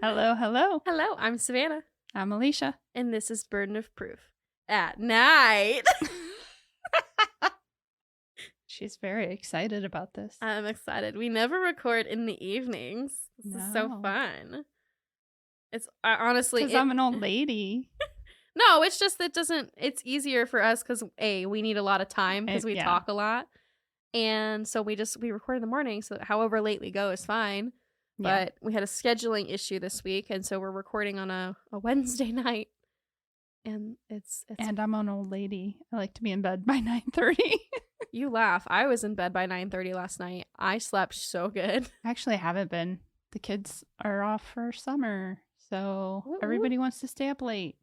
Hello, hello. Hello, I'm Savannah, I'm Elysia. and this is Burden of Proof at night. She's very excited about this. I'm excited. We never record in the evenings. This is so No. fun. It's honestly, Because I'm an old lady. no, it's just it's easier for us because we need a lot of time because we Yeah. talk a lot. And so we record in the morning, so that however late we go is fine. Yeah. But we had a scheduling issue this week, and so we're recording on a Wednesday night. And it's And I'm an old lady. I like to be in bed by 9:30. You laugh. I was in bed by 9:30 last night. I slept so good. Actually, I haven't been. The kids are off for summer, so Woo-woo. everybody wants to stay up late.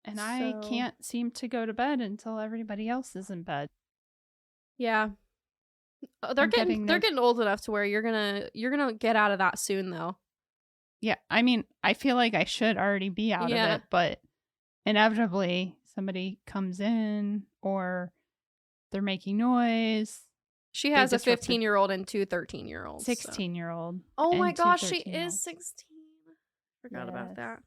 And I So- can't seem to go to bed until everybody else is in bed. Yeah. They're I'm getting getting old enough to where you're gonna get out of that soon though. Yeah, I mean, I feel like I should already be out of it, but inevitably somebody comes in or they're making noise. She has a disrupt the- 15-year-old and two 13-year-olds. 16-year-old. Oh my and two gosh, she 13-year-olds. is 16. Forgot about Yes. that.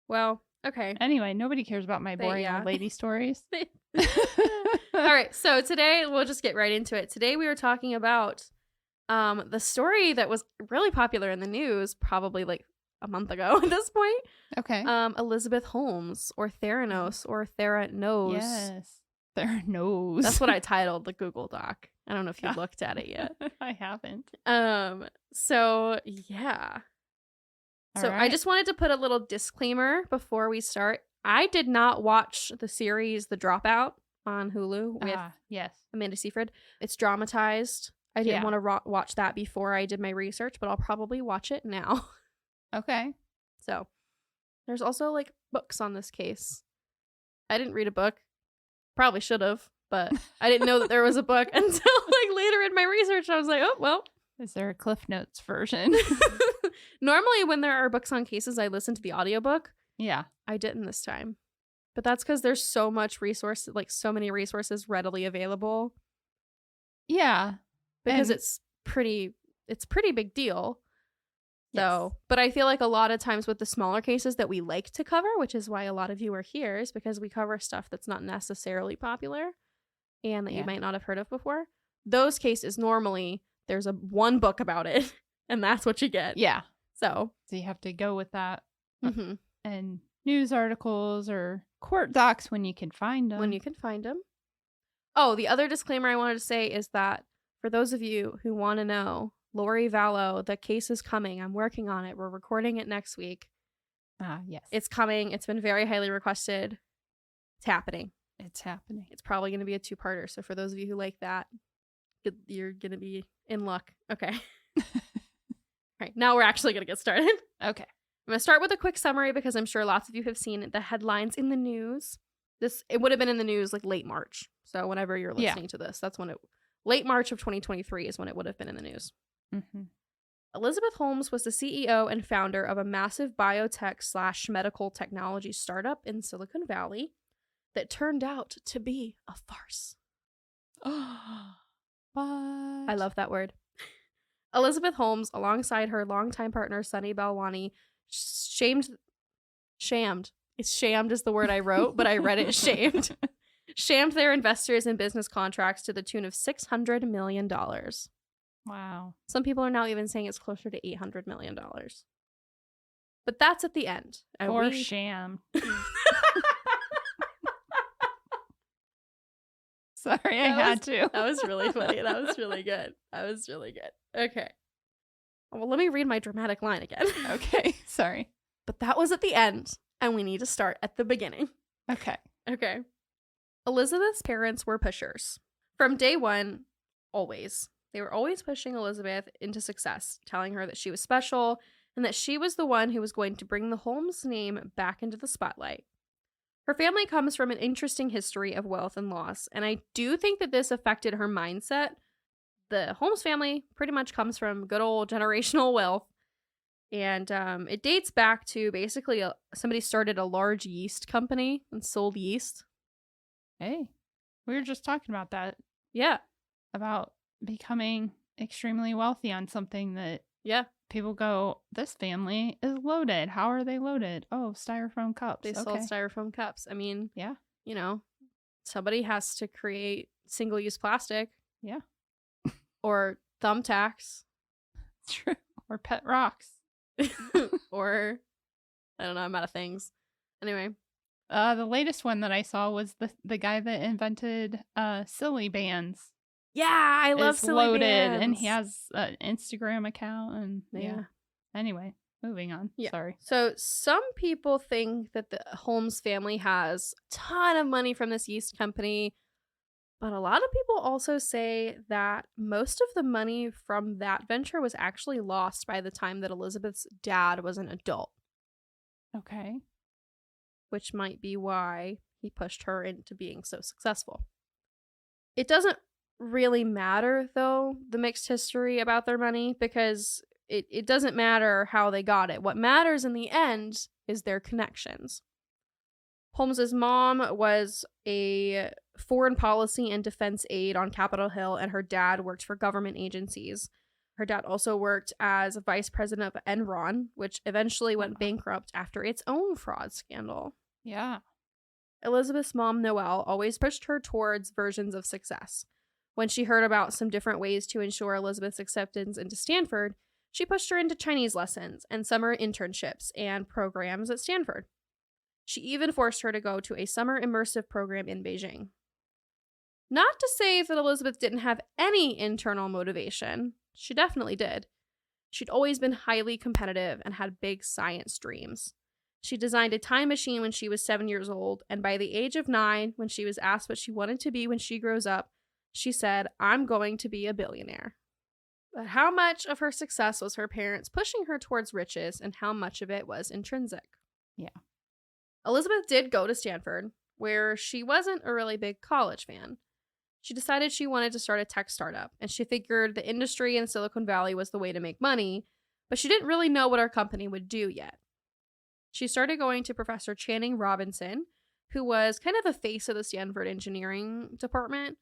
Well, okay. Anyway, nobody cares about my But boring yeah. old lady stories. All right, so today we'll just get right into it. Today we were talking about the story that was really popular in the news probably like a month ago at this point. Okay. Elizabeth Holmes or TheraNOs or TheraNOs. Yes. TheraNOs. That's what I titled the Google Doc. I don't know if you looked at it yet. I haven't. So yeah. All So I right. just wanted to put a little disclaimer before we start. I did not watch the series The Dropout on Hulu with Yes. Amanda Seyfried. It's dramatized. I didn't Yeah. want to watch that before I did my research, but I'll probably watch it now. Okay. So there's also like books on this case. I didn't read a book. Probably should have, but I didn't know that there was a book until like later in my research. I was like, oh, well. Is there a Cliff Notes version? Normally when there are books on cases, I listen to the audiobook. Yeah. I didn't this time. But that's because there's so much resource, like so many resources readily available. Yeah. Because And- it's pretty big deal. Yes. So, but I feel like a lot of times with the smaller cases that we like to cover, which is why a lot of you are here, is because we cover stuff that's not necessarily popular and that you might not have heard of before. Those cases, normally, there's one book about it, and that's what you get. Yeah. So you have to go with that. mhm. And news articles or court docs when you can find them. When you can find them. Oh, the other disclaimer I wanted to say is that for those of you who want to know, Lori Vallow, the case is coming. I'm working on it. We're recording it next week. Yes. It's coming. It's been very highly requested. It's happening. It's happening. It's probably going to be a 2-parter. So for those of you who like that, you're going to be in luck. Okay. All right. Now we're actually going to get started. Okay. I'm going to start with a quick summary because I'm sure lots of you have seen the headlines in the news. It would have been in the news like late March. So whenever you're listening to this, that's when late March of 2023 is when it would have been in the news. Mm-hmm. Elizabeth Holmes was the CEO and founder of a massive biotech/medical technology startup in Silicon Valley that turned out to be a farce. What? I love that word. Elizabeth Holmes, alongside her longtime partner Sunny Balwani, shamed. It's shamed is the word I wrote, but I read it shamed. Shamed their investors in business contracts to the tune of $600 million. Wow. Some people are now even saying it's closer to $800 million. But that's at the end. Or sham. Sorry, I had to. That was really funny. That was really good. Okay. Well, let me read my dramatic line again. Okay. Sorry. But that was at the end, and we need to start at the beginning. Okay. Okay. Elizabeth's parents were pushers. From day one, always. They were always pushing Elizabeth into success, telling her that she was special and that she was the one who was going to bring the Holmes name back into the spotlight. Her family comes from an interesting history of wealth and loss, and I do think that this affected her mindset. The Holmes family pretty much comes from good old generational wealth, and it dates back to basically somebody started a large yeast company and sold yeast. Hey, we were just talking about that. Yeah. About becoming extremely wealthy on something that Yeah. People go, this family is loaded. How are they loaded? Oh, styrofoam cups. They sold styrofoam cups. I mean, yeah. You know, somebody has to create single-use plastic. Yeah. Or thumbtacks. It's true. Or pet rocks. Or, I don't know, I'm out of things. Anyway. The latest one that I saw was the guy that invented silly bands. Yeah, I love silly loaded, bands. And he has an Instagram account. And yeah. Anyway, moving on. Yeah. Sorry. So some people think that the Holmes family has a ton of money from this yeast company. But a lot of people also say that most of the money from that venture was actually lost by the time that Elizabeth's dad was an adult. Okay. Which might be why he pushed her into being so successful. It doesn't really matter, though, the mixed history about their money, because it doesn't matter how they got it. What matters in the end is their connections. Holmes's mom was a foreign policy and defense aide on Capitol Hill, and her dad worked for government agencies. Her dad also worked as vice president of Enron, which eventually went bankrupt after its own fraud scandal. Yeah. Elizabeth's mom, Noelle, always pushed her towards versions of success. When she heard about some different ways to ensure Elizabeth's acceptance into Stanford, she pushed her into Chinese lessons and summer internships and programs at Stanford. She even forced her to go to a summer immersive program in Beijing. Not to say that Elizabeth didn't have any internal motivation. She definitely did. She'd always been highly competitive and had big science dreams. She designed a time machine when she was 7 years old, and by the age of 9, when she was asked what she wanted to be when she grows up, she said, "I'm going to be a billionaire." But how much of her success was her parents pushing her towards riches, and how much of it was intrinsic? Yeah. Elizabeth did go to Stanford, where she wasn't a really big college fan. She decided she wanted to start a tech startup, and she figured the industry in Silicon Valley was the way to make money, but she didn't really know what her company would do yet. She started going to Professor Channing Robinson, who was kind of the face of the Stanford engineering department.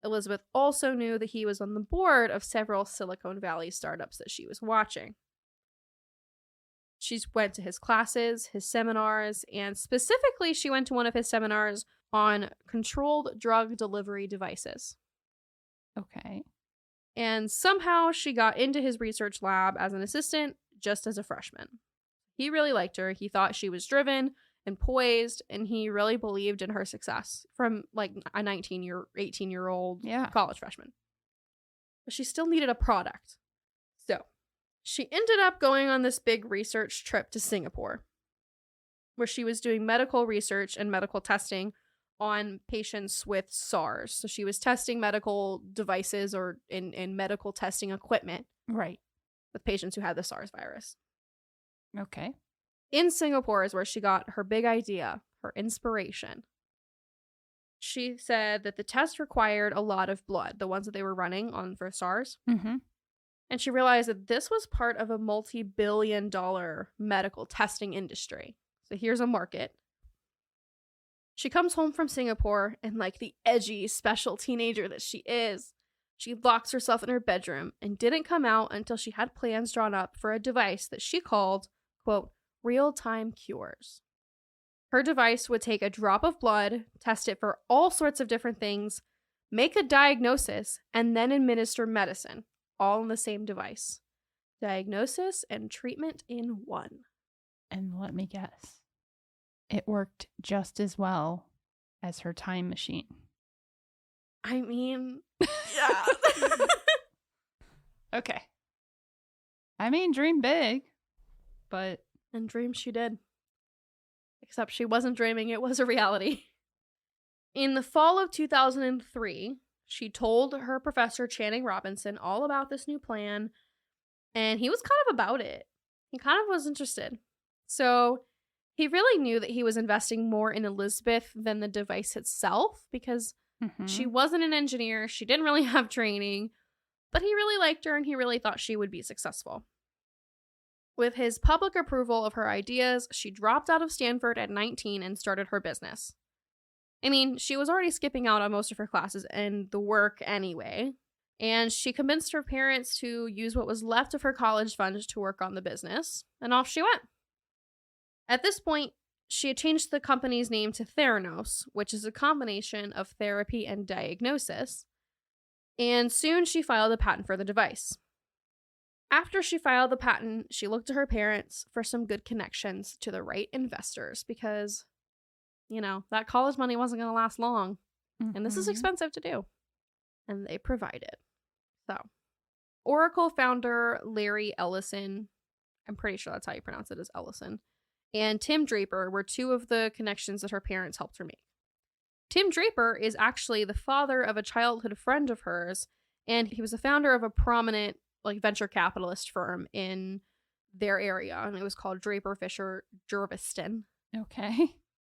Elizabeth also knew that he was on the board of several Silicon Valley startups that she was watching. She went to his classes, his seminars, and specifically she went to one of his seminars on controlled drug delivery devices. Okay. And somehow she got into his research lab as an assistant just as a freshman. He really liked her. He thought she was driven and poised, and he really believed in her success from like a 18-year-old college freshman. But she still needed a product. So she ended up going on this big research trip to Singapore, where she was doing medical research and medical testing on patients with SARS. So she was testing medical devices or in medical testing equipment. Right. With patients who had the SARS virus. Okay. In Singapore is where she got her big idea, her inspiration. She said that the test required a lot of blood, the ones that they were running on for SARS. Mm-hmm. And she realized that this was part of a multi-billion-dollar medical testing industry. So here's a market. She comes home from Singapore, and like the edgy, special teenager that she is, she locks herself in her bedroom and didn't come out until she had plans drawn up for a device that she called, quote, real-time cures. Her device would take a drop of blood, test it for all sorts of different things, make a diagnosis, and then administer medicine, all in the same device. Diagnosis and treatment in one. And let me guess. It worked just as well as her time machine. I mean, yeah. Okay. I mean, dream big, but... And dream she did. Except she wasn't dreaming, it was a reality. In the fall of 2003, she told her professor, Channing Robinson, all about this new plan, and he was kind of about it. He kind of was interested. So he really knew that he was investing more in Elizabeth than the device itself, because she wasn't an engineer, she didn't really have training, but he really liked her and he really thought she would be successful. With his public approval of her ideas, she dropped out of Stanford at 19 and started her business. I mean, she was already skipping out on most of her classes and the work anyway. And she convinced her parents to use what was left of her college funds to work on the business, and off she went. At this point, she had changed the company's name to TheraNOs, which is a combination of therapy and diagnosis, and soon she filed a patent for the device. After she filed the patent, she looked to her parents for some good connections to the right investors because, that college money wasn't going to last long, and this is expensive to do, and they provided. So, Oracle founder Larry Ellison, I'm pretty sure that's how you pronounce it, is Ellison, and Tim Draper were two of the connections that her parents helped her make. Tim Draper is actually the father of a childhood friend of hers, and he was the founder of a prominent venture capitalist firm in their area, and it was called Draper Fisher Jerviston. Okay.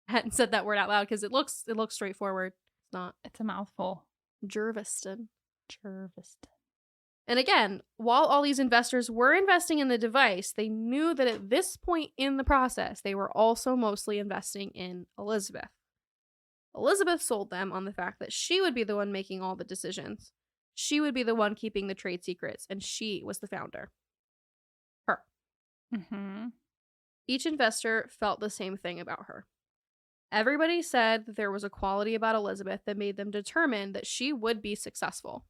I hadn't said that word out loud because it looks straightforward. It's not. It's a mouthful. Jerviston. And again, while all these investors were investing in the device, they knew that at this point in the process, they were also mostly investing in Elizabeth. Elizabeth sold them on the fact that she would be the one making all the decisions. She would be the one keeping the trade secrets, and she was the founder. Her. Each investor felt the same thing about her. Everybody said that there was a quality about Elizabeth that made them determined that she would be successful.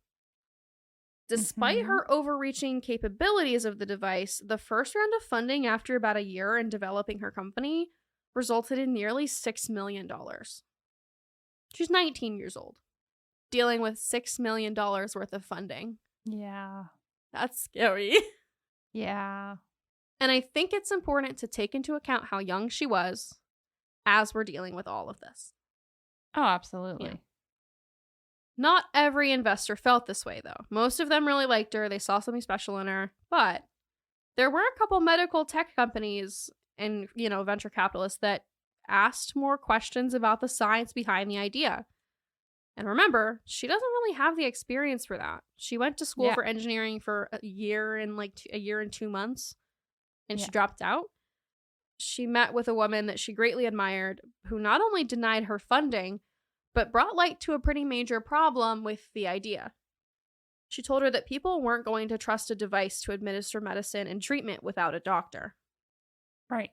Despite her overreaching capabilities of the device, the first round of funding after about a year in developing her company resulted in nearly $6 million. She's 19 years old, dealing with $6 million worth of funding. Yeah. That's scary. Yeah. And I think it's important to take into account how young she was as we're dealing with all of this. Oh, absolutely. Yeah. Not every investor felt this way, though. Most of them really liked her. They saw something special in her. But there were a couple medical tech companies and, venture capitalists that asked more questions about the science behind the idea. And remember, she doesn't really have the experience for that. She went to school for engineering for a year and 2 months, and she dropped out. She met with a woman that she greatly admired who not only denied her funding, but brought light to a pretty major problem with the idea. She told her that people weren't going to trust a device to administer medicine and treatment without a doctor. Right.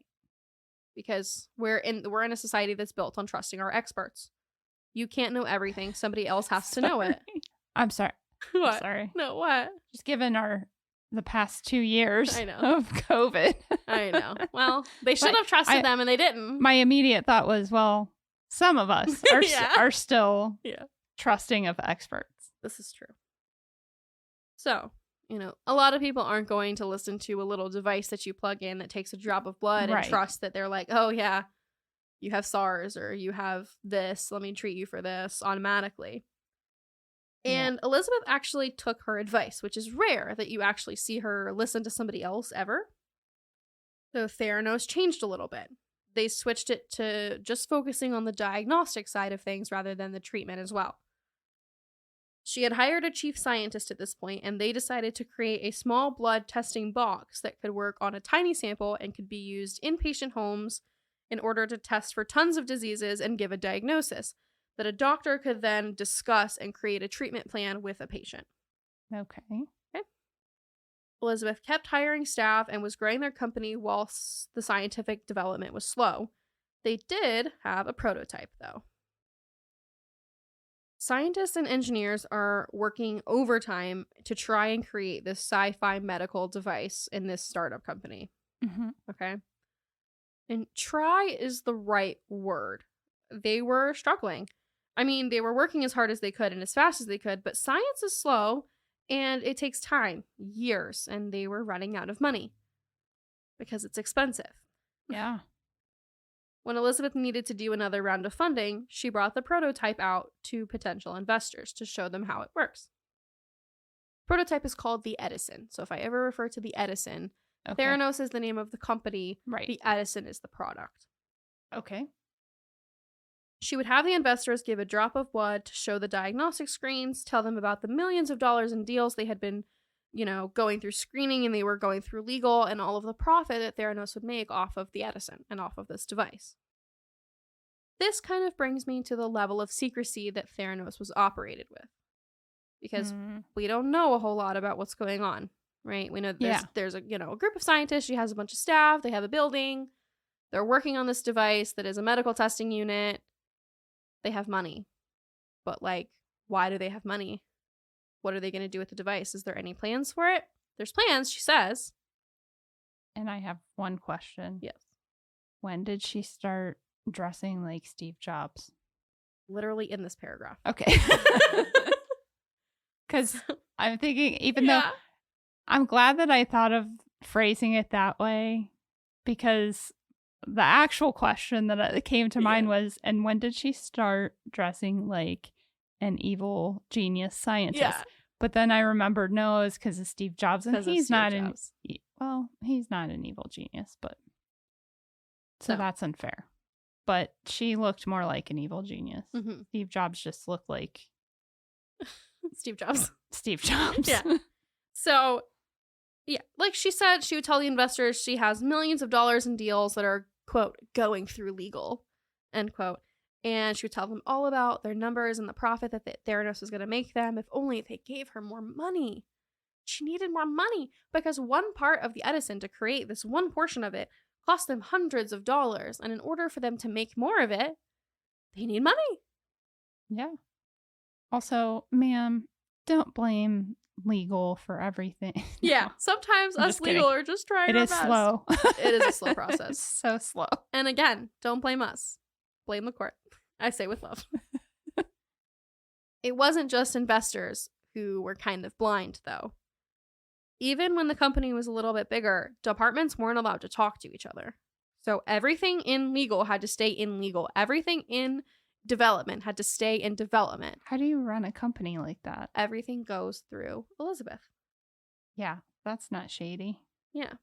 Because we're in a society that's built on trusting our experts. You can't know everything. Somebody else has to know it. I'm sorry. What? I'm sorry. No, what? Just given the past 2 years I know. of COVID. I know. Well, they should have trusted them and they didn't. My immediate thought was, well, some of us are still trusting of experts. This is true. So, a lot of people aren't going to listen to a little device that you plug in that takes a drop of blood and trust that they're like, oh yeah, you have SARS or you have this, let me treat you for this automatically. And Elizabeth actually took her advice, which is rare that you actually see her listen to somebody else ever. So TheraNOs changed a little bit. They switched it to just focusing on the diagnostic side of things rather than the treatment as well. She had hired a chief scientist at this point, and they decided to create a small blood testing box that could work on a tiny sample and could be used in patient homes in order to test for tons of diseases and give a diagnosis that a doctor could then discuss and create a treatment plan with a patient. Okay. Elizabeth kept hiring staff and was growing their company whilst the scientific development was slow. They did have a prototype, though. Scientists and engineers are working overtime to try and create this sci-fi medical device in this startup company. Okay? And try is the right word. They were struggling. I mean, they were working as hard as they could and as fast as they could, but science is slow. And it takes time, years, and they were running out of money because it's expensive. Yeah. When Elizabeth needed to do another round of funding, she brought the prototype out to potential investors to show them how it works. Prototype is called the Edison. So if I ever refer to the Edison, TheraNOs is the name of the company. Right. The Edison is the product. Okay. She would have the investors give a drop of blood to show the diagnostic screens, tell them about the millions of dollars in deals they had been, going through screening and they were going through legal and all of the profit that TheraNOs would make off of the Edison and off of this device. This kind of brings me to the level of secrecy that TheraNOs was operated with. because we don't know a whole lot about what's going on, right? We know there's a group of scientists. She has a bunch of staff. They have a building. They're working on this device that is a medical testing unit. They have money. But, like, why do they have money? What are they going to do with the device? Is there any plans for it? There's plans, she says. And I have one question. Yes. When did she start dressing like Steve Jobs? Literally in this paragraph. Okay. Because I'm thinking, even though I'm glad that I thought of phrasing it that way, because the actual question that came to mind was, and when did she start dressing like an evil genius scientist? Yeah. But then I remembered, no, it's because of Steve Jobs, and he's not he's not an evil genius, but so that's unfair. But she looked more like an evil genius. Mm-hmm. Steve Jobs just looked like Steve Jobs. Steve Jobs. Yeah. So, yeah, like she said, she would tell the investors she has millions of dollars in deals that are, quote, going through legal, end quote. And she would tell them all about their numbers and the profit that TheraNOs was going to make them if only they gave her more money. She needed more money because one part of the Edison to create this one portion of it cost them hundreds of dollars. And in order for them to make more of it, they need money. Yeah. Also, ma'am, don't blame legal for everything. Yeah. Sometimes us legal are just trying our best. It is slow. It is a slow process. It's so slow. And again, don't blame us. Blame the court. I say with love. It wasn't just investors who were kind of blind, though. Even when the company was a little bit bigger, departments weren't allowed to talk to each other. So everything in legal had to stay in legal. Everything in development had to stay in development. How do you run a company like that? Everything goes through Elizabeth. Yeah, that's not shady. Yeah.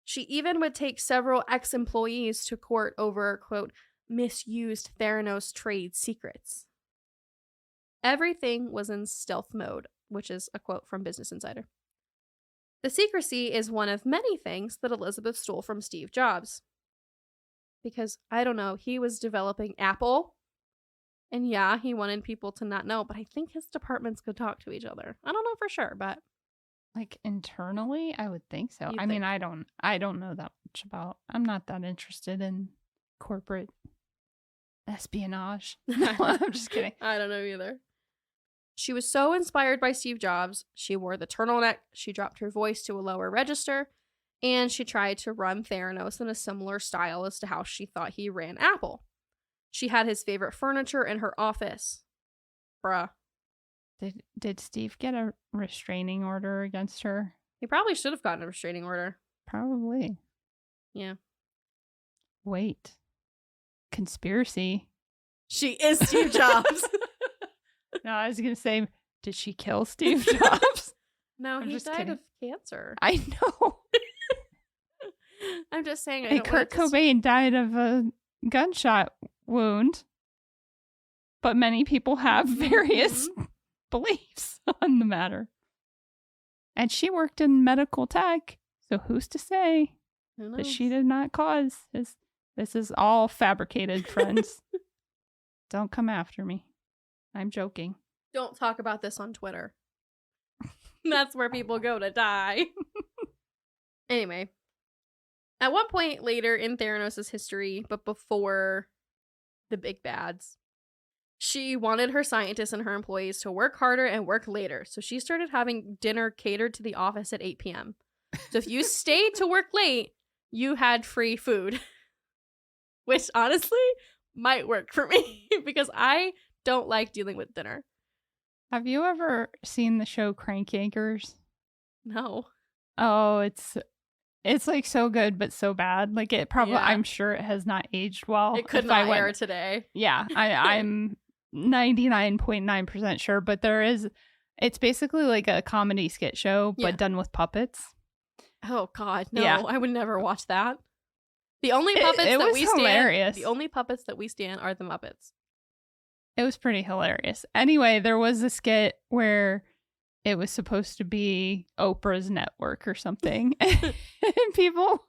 She even would take several ex-employees to court over, quote, misused TheraNOs trade secrets. Everything was in stealth mode, which is a quote from Business Insider. The secrecy is one of many things that Elizabeth stole from Steve Jobs. Because, I don't know, he was developing Apple. And yeah, he wanted people to not know, but I think his departments could talk to each other. I don't know for sure, but like internally, I would think so. I mean, I don't know that much about. I'm not that interested in corporate espionage. No, I'm just kidding. I don't know either. She was so inspired by Steve Jobs, she wore the turtleneck, she dropped her voice to a lower register, and she tried to run TheraNOs in a similar style as to how she thought he ran Apple. She had his favorite furniture in her office. Bruh. Did Steve get a restraining order against her? He probably should have gotten a restraining order. Probably. Yeah. Wait. Conspiracy. She is Steve Jobs. No, I was going to say, did she kill Steve Jobs? No, he died of cancer. I know. I'm just saying. And Kurt Cobain died of a gunshot wound. But many people have various beliefs on the matter. And she worked in medical tech, so who's to say that she did not cause this? This is all fabricated, friends. Don't come after me. I'm joking. Don't talk about this on Twitter. That's where people go to die. Anyway, at one point later in TheraNOs' history, but before the big bads, she wanted her scientists and her employees to work harder and work later. So she started having dinner catered to the office at 8 p.m. So if you stayed to work late, you had free food. Which honestly might work for me because I don't like dealing with dinner. Have you ever seen the show Crank Yankers? No. Oh, it's like so good but so bad. Like it probably, I'm sure it has not aged well. It could not air today. Yeah, I'm 99.9% sure, but it's basically like a comedy skit show but done with puppets. Oh God, no! Yeah. I would never watch that. The only puppets that we stand, the only puppets that we stand are the Muppets. It was pretty hilarious. Anyway, there was a skit where it was supposed to be Oprah's network or something. And people,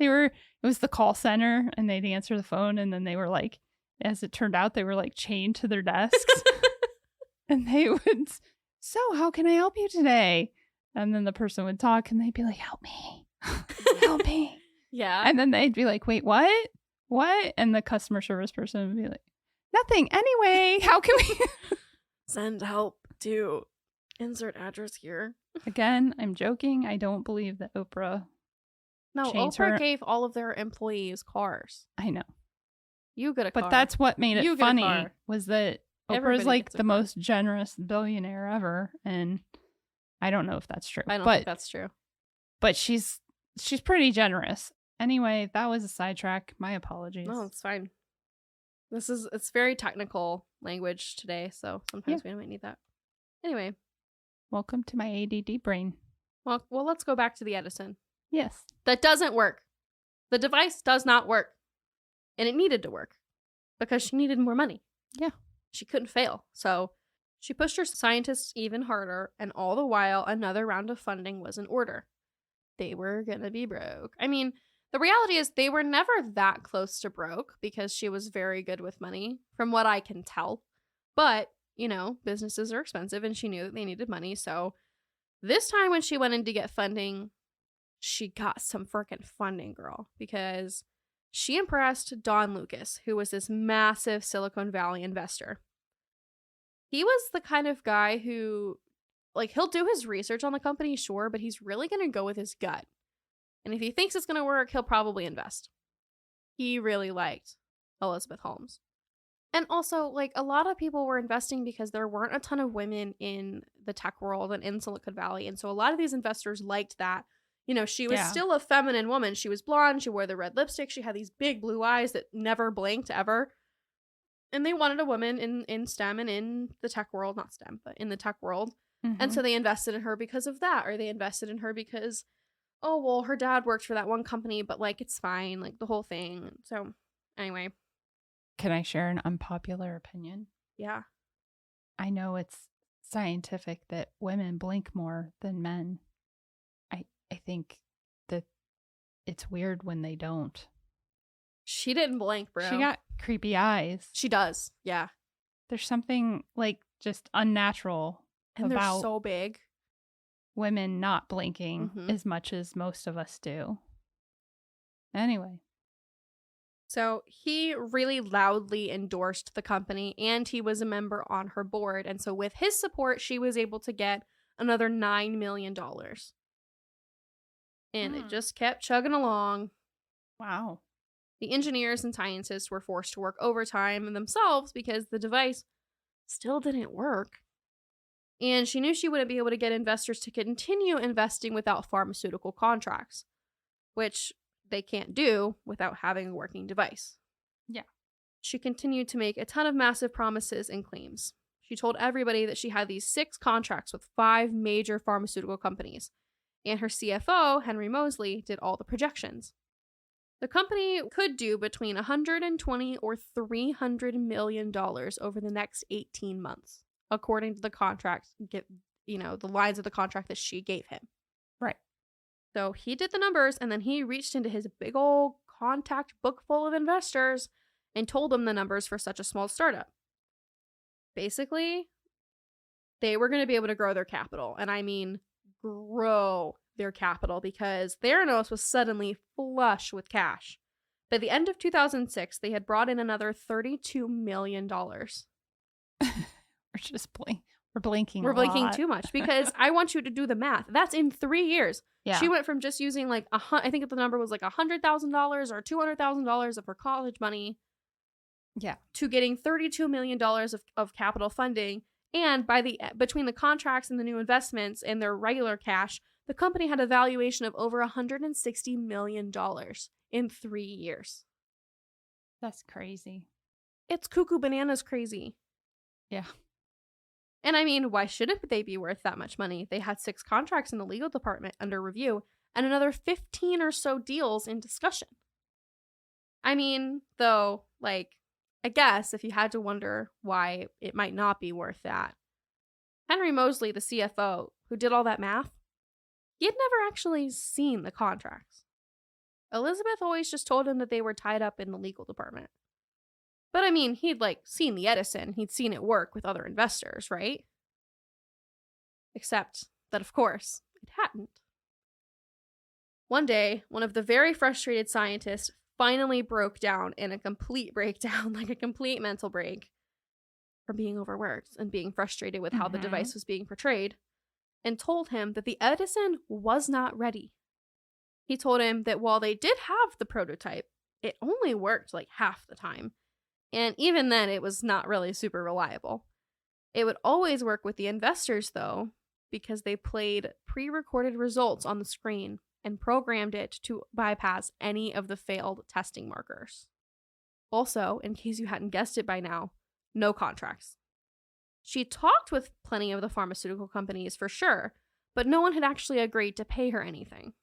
it was the call center and they'd answer the phone and then they were like, as it turned out, they were like chained to their desks. And they would so how can I help you today? And then the person would talk and they'd be like, help me. Help me. Yeah. And then they'd be like, wait, what? What? And the customer service person would be like, nothing. Anyway, how can we send help to insert address here? Again, I'm joking. I don't believe that Oprah. No, changed Oprah her- gave all of their employees cars. I know. You get a car. But that's what made You it get a funny car. was that Everybody Oprah's like gets a the car. most generous billionaire ever. And I don't know if that's true. I don't but, think that's true. But she's pretty generous. Anyway, that was a sidetrack. My apologies. No, it's fine. It's very technical language today, so sometimes we might need that. Anyway. Welcome to my ADD brain. Well, let's go back to the Edison. Yes. That doesn't work. The device does not work. And it needed to work because she needed more money. Yeah. She couldn't fail. So she pushed her scientists even harder, and all the while, another round of funding was in order. They were gonna be broke. I mean, the reality is they were never that close to broke because she was very good with money, from what I can tell. But, you know, businesses are expensive and she knew that they needed money. So this time when she went in to get funding, she got some freaking funding, girl, because she impressed Don Lucas, who was this massive Silicon Valley investor. He was the kind of guy who, like, he'll do his research on the company, sure, but he's really going to go with his gut. And if he thinks it's going to work, he'll probably invest. He really liked Elizabeth Holmes. And also, like, a lot of people were investing because there weren't a ton of women in the tech world and in Silicon Valley. And so a lot of these investors liked that. You know, she was still a feminine woman. She was blonde. She wore the red lipstick. She had these big blue eyes that never blinked ever. And they wanted a woman in STEM and in the tech world. Not STEM, but in the tech world. Mm-hmm. And so they invested in her because of that. Or they invested in her because, oh, well, her dad worked for that one company, but, like, it's fine. Like, the whole thing. So, anyway. Can I share an unpopular opinion? Yeah. I know it's scientific that women blink more than men. I think that it's weird when they don't. She didn't blink, bro. She got creepy eyes. She does. Yeah. There's something, like, just unnatural And about they're so big. women not blinking Mhm. as much as most of us do. Anyway. So he really loudly endorsed the company, and he was a member on her board. And so with his support, she was able to get another $9 million. And it just kept chugging along. Wow. The engineers and scientists were forced to work overtime themselves because the device still didn't work. And she knew she wouldn't be able to get investors to continue investing without pharmaceutical contracts, which they can't do without having a working device. Yeah. She continued to make a ton of massive promises and claims. She told everybody that she had these 6 contracts with 5 major pharmaceutical companies, and her CFO, Henry Moseley, did all the projections. The company could do between $120 or $300 million over the next 18 months, according to the contract, the lines of the contract that she gave him. Right. So he did the numbers, and then he reached into his big old contact book full of investors and told them the numbers for such a small startup. Basically, they were going to be able to grow their capital. And I mean, grow their capital, because TheraNOs was suddenly flush with cash. By the end of 2006, they had brought in another $32 million. We're just We're blinking. We're blinking too much, because I want you to do the math. That's in 3 years. Yeah. She went from just using like I think the number was like $100,000 or $200,000 of her college money. Yeah. To getting $32 million of capital funding. And between the contracts and the new investments and their regular cash, the company had a valuation of over $160 million in 3 years. That's crazy. It's cuckoo bananas crazy. Yeah. And I mean, why shouldn't they be worth that much money? They had 6 contracts in the legal department under review and another 15 or so deals in discussion. I mean, though, like, I guess if you had to wonder why it might not be worth that, Henry Moseley, the CFO, who did all that math, he had never actually seen the contracts. Elizabeth always just told him that they were tied up in the legal department. But I mean, he'd like seen the Edison, he'd seen it work with other investors, right? Except that, of course, it hadn't. One day, one of the very frustrated scientists finally broke down in a complete breakdown, like a complete mental break, from being overworked and being frustrated with how the device was being portrayed, and told him that the Edison was not ready. He told him that while they did have the prototype, it only worked like half the time. And even then, it was not really super reliable. It would always work with the investors, though, because they played pre-recorded results on the screen and programmed it to bypass any of the failed testing markers. Also, in case you hadn't guessed it by now, no contracts. She talked with plenty of the pharmaceutical companies for sure, but no one had actually agreed to pay her anything.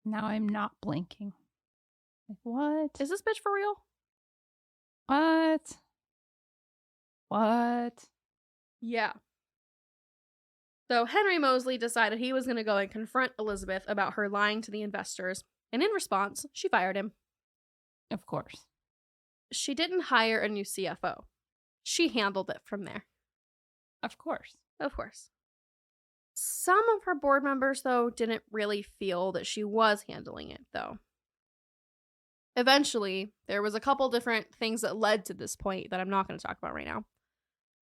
Now I'm not blinking. Like, what? Is this bitch for real? What? Yeah. So Henry Moseley decided he was going to go and confront Elizabeth about her lying to the investors, and in response, she fired him. Of course. She didn't hire a new CFO. She handled it from there. Of course. Of course. Some of her board members, though, didn't really feel that she was handling it, though. Eventually, there was a couple different things that led to this point that I'm not going to talk about right now,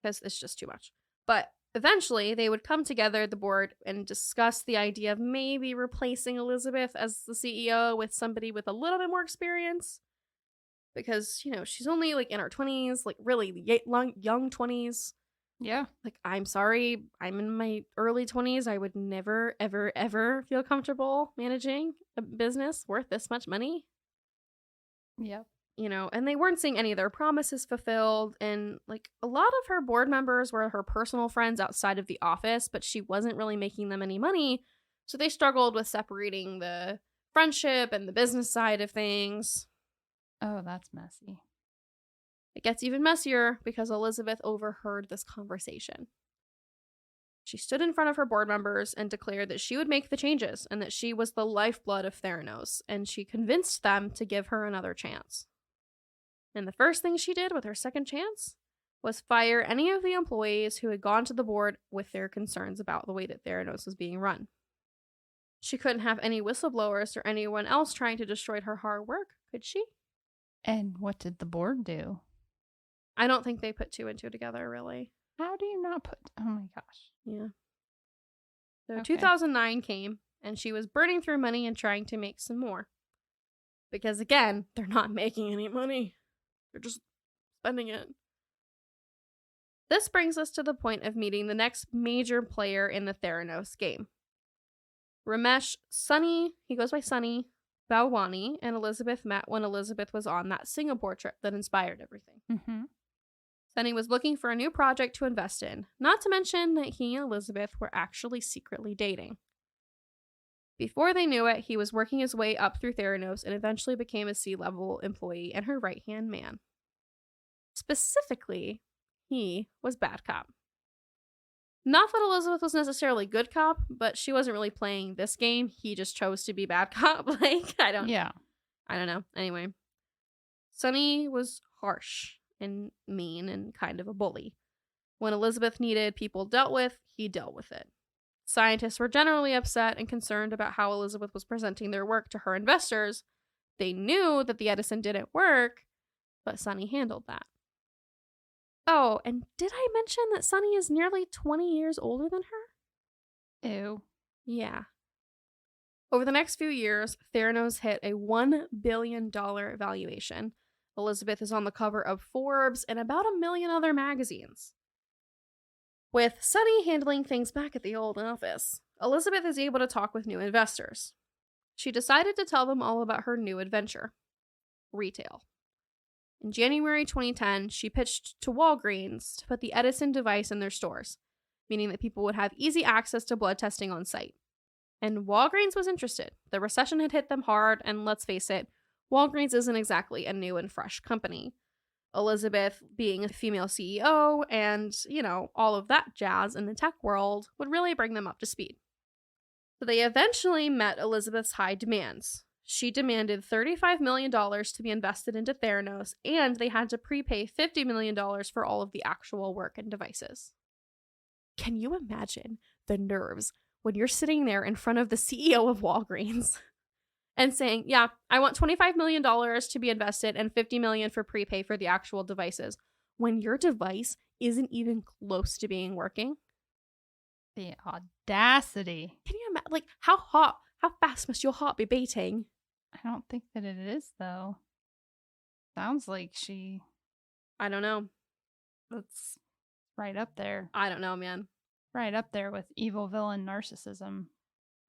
because it's just too much. But eventually, they would come together, the board, and discuss the idea of maybe replacing Elizabeth as the CEO with somebody with a little bit more experience. Because, you know, she's only like in her 20s, like really young 20s. Yeah. Like, I'm sorry, I'm in my early 20s. I would never, ever, ever feel comfortable managing a business worth this much money. Yep. You know, and they weren't seeing any of their promises fulfilled. And like a lot of her board members were her personal friends outside of the office, but she wasn't really making them any money. So they struggled with separating the friendship and the business side of things. Oh, that's messy. It gets even messier because Elizabeth overheard this conversation. She stood in front of her board members and declared that she would make the changes and that she was the lifeblood of TheraNOs, and she convinced them to give her another chance. And the first thing she did with her second chance was fire any of the employees who had gone to the board with their concerns about the way that TheraNOs was being run. She couldn't have any whistleblowers or anyone else trying to destroy her hard work, could she? And what did the board do? I don't think they put two and two together, really. How do you not put... Oh my gosh. Yeah. So Okay. 2009 came, and she was burning through money and trying to make some more. Because again, they're not making any money. They're just spending it. This brings us to the point of meeting the next major player in the TheraNOs game. Ramesh Sunny, he goes by Sunny, Balwani, and Elizabeth met when Elizabeth was on that Singapore trip that inspired everything. Mm-hmm. Sunny was looking for a new project to invest in, not to mention that he and Elizabeth were actually secretly dating. Before they knew it, he was working his way up through TheraNOs and eventually became a C-level employee and her right-hand man. Specifically, he was bad cop. Not that Elizabeth was necessarily good cop, but she wasn't really playing this game. He just chose to be bad cop. I don't know. Anyway, Sunny was harsh and mean and kind of a bully. When Elizabeth needed people dealt with, he dealt with it. Scientists were generally upset and concerned about how Elizabeth was presenting their work to her investors. They knew that the Edison didn't work, but Sunny handled that. Oh, and did I mention that Sunny is nearly 20 years older than her? Ew. Yeah. Over the next few years, TheraNOs hit a $1 billion valuation. Elizabeth is on the cover of Forbes and about 1 million other magazines. With Sunny handling things back at the old office, Elizabeth is able to talk with new investors. She decided to tell them all about her new adventure, retail. In January 2010, she pitched to Walgreens to put the Edison device in their stores, meaning that people would have easy access to blood testing on site. And Walgreens was interested. The recession had hit them hard, and let's face it, Walgreens isn't exactly a new and fresh company. Elizabeth being a female CEO and, all of that jazz in the tech world would really bring them up to speed. So they eventually met Elizabeth's high demands. She demanded $35 million to be invested into TheraNOs, and they had to prepay $50 million for all of the actual work and devices. Can you imagine the nerves when you're sitting there in front of the CEO of Walgreens and saying, yeah, I want $25 million to be invested and $50 million for prepay for the actual devices, when your device isn't even close to being working. The audacity. Can you imagine? Like, how fast must your heart be beating? I don't think that it is, though. Sounds like she... I don't know. That's right up there. I don't know, man. Right up there with evil villain narcissism.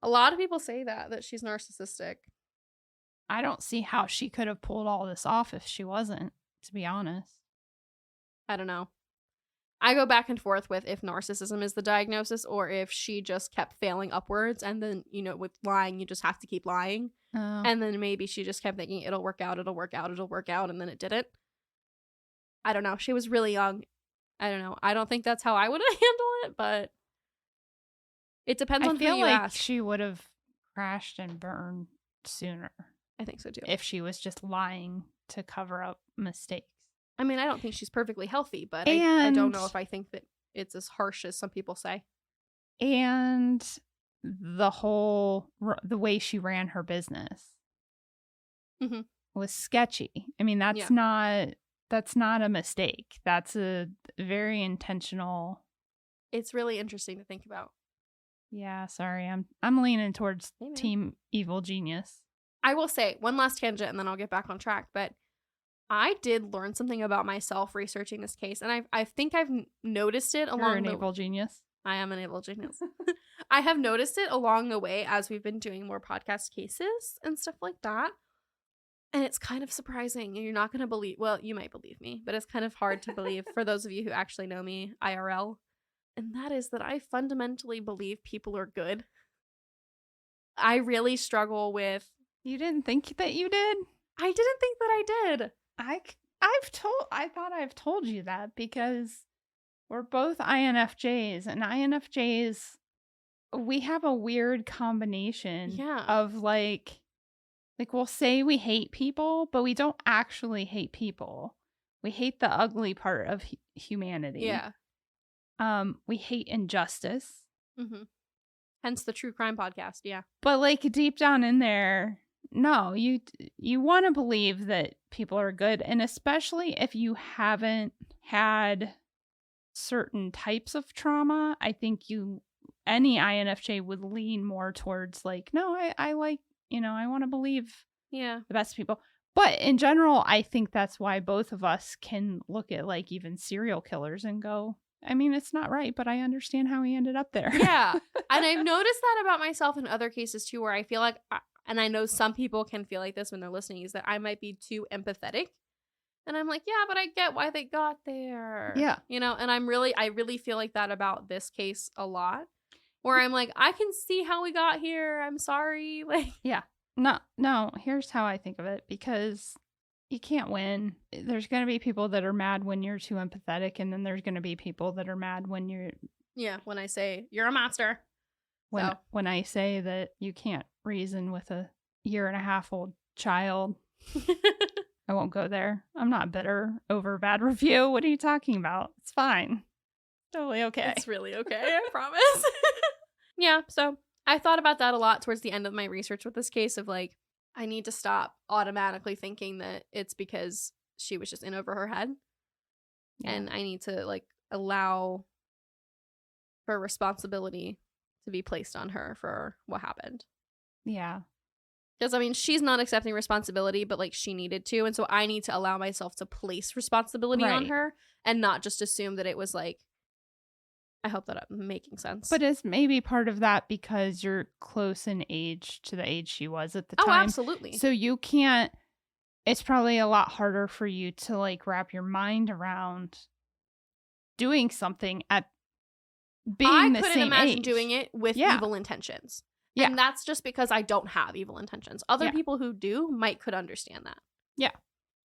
A lot of people say that she's narcissistic. I don't see how she could have pulled all this off if she wasn't, to be honest. I don't know. I go back and forth with if narcissism is the diagnosis or if she just kept failing upwards, and then, you know, with lying, you just have to keep lying. Oh. And then maybe she just kept thinking it'll work out, and then it didn't. I don't know. She was really young. I don't know. I don't think that's how I would have handled it, but it depends on who you ask. I feel like she would have crashed and burned sooner. I think so too. If she was just lying to cover up mistakes. I mean, I don't think she's perfectly healthy, but I don't know if I think that it's as harsh as some people say. And the way she ran her business was sketchy. I mean, that's not a mistake. That's a very intentional. It's really interesting to think about. Yeah, sorry. I'm leaning towards Team Evil Genius. I will say one last tangent and then I'll get back on track, but I did learn something about myself researching this case, and I think I've noticed it along You're an evil genius. I am an evil genius. I have noticed it along the way as we've been doing more podcast cases and stuff like that. And it's kind of surprising. You're not going to believe, well, you might believe me, but it's kind of hard to believe for those of you who actually know me IRL. And that is that I fundamentally believe people are good. I really struggle with... You didn't think that you did? I didn't think that I did. I thought I've told you that because we're both INFJs, and INFJs, we have a weird combination of like we'll say we hate people, but we don't actually hate people. We hate the ugly part of humanity. Yeah. We hate injustice. Mm-hmm. Hence the true crime podcast. Yeah. But like deep down in there, no, you want to believe that people are good, and especially if you haven't had certain types of trauma, I think any INFJ would lean more towards like, no, I like, I want to believe the best people. But in general, I think that's why both of us can look at like even serial killers and go, I mean, it's not right, but I understand how he ended up there. Yeah. And I've noticed that about myself in other cases too, where I feel like, and I know some people can feel like this when they're listening, is that I might be too empathetic. And I'm like, yeah, but I get why they got there. Yeah. And I really feel like that about this case a lot, where I'm like, I can see how we got here. I'm sorry. Like, yeah. No, here's how I think of it, because you can't win. There's going to be people that are mad when you're too empathetic, and then there's going to be people that are mad when you're... Yeah, when I say, you're a monster. When I say that you can't reason with a 1.5-year-old child. I won't go there. I'm not bitter over a bad review. What are you talking about? It's fine. Totally okay. It's really okay, I promise. Yeah, so I thought about that a lot towards the end of my research with this case of like, I need to stop automatically thinking that it's because she was just in over her head. Yeah. And I need to like allow for responsibility to be placed on her for what happened. Yeah. Because, I mean, she's not accepting responsibility, but, like, she needed to. And so I need to allow myself to place responsibility on her and not just assume that it was, like, I hope that I'm making sense. But is maybe part of that because you're close in age to the age she was at the time. Oh, absolutely. So you can't, it's probably a lot harder for you to, like, wrap your mind around doing something at being the same age. I couldn't imagine doing it with evil intentions. Yeah. And that's just because I don't have evil intentions. Other people who do could understand that. Yeah.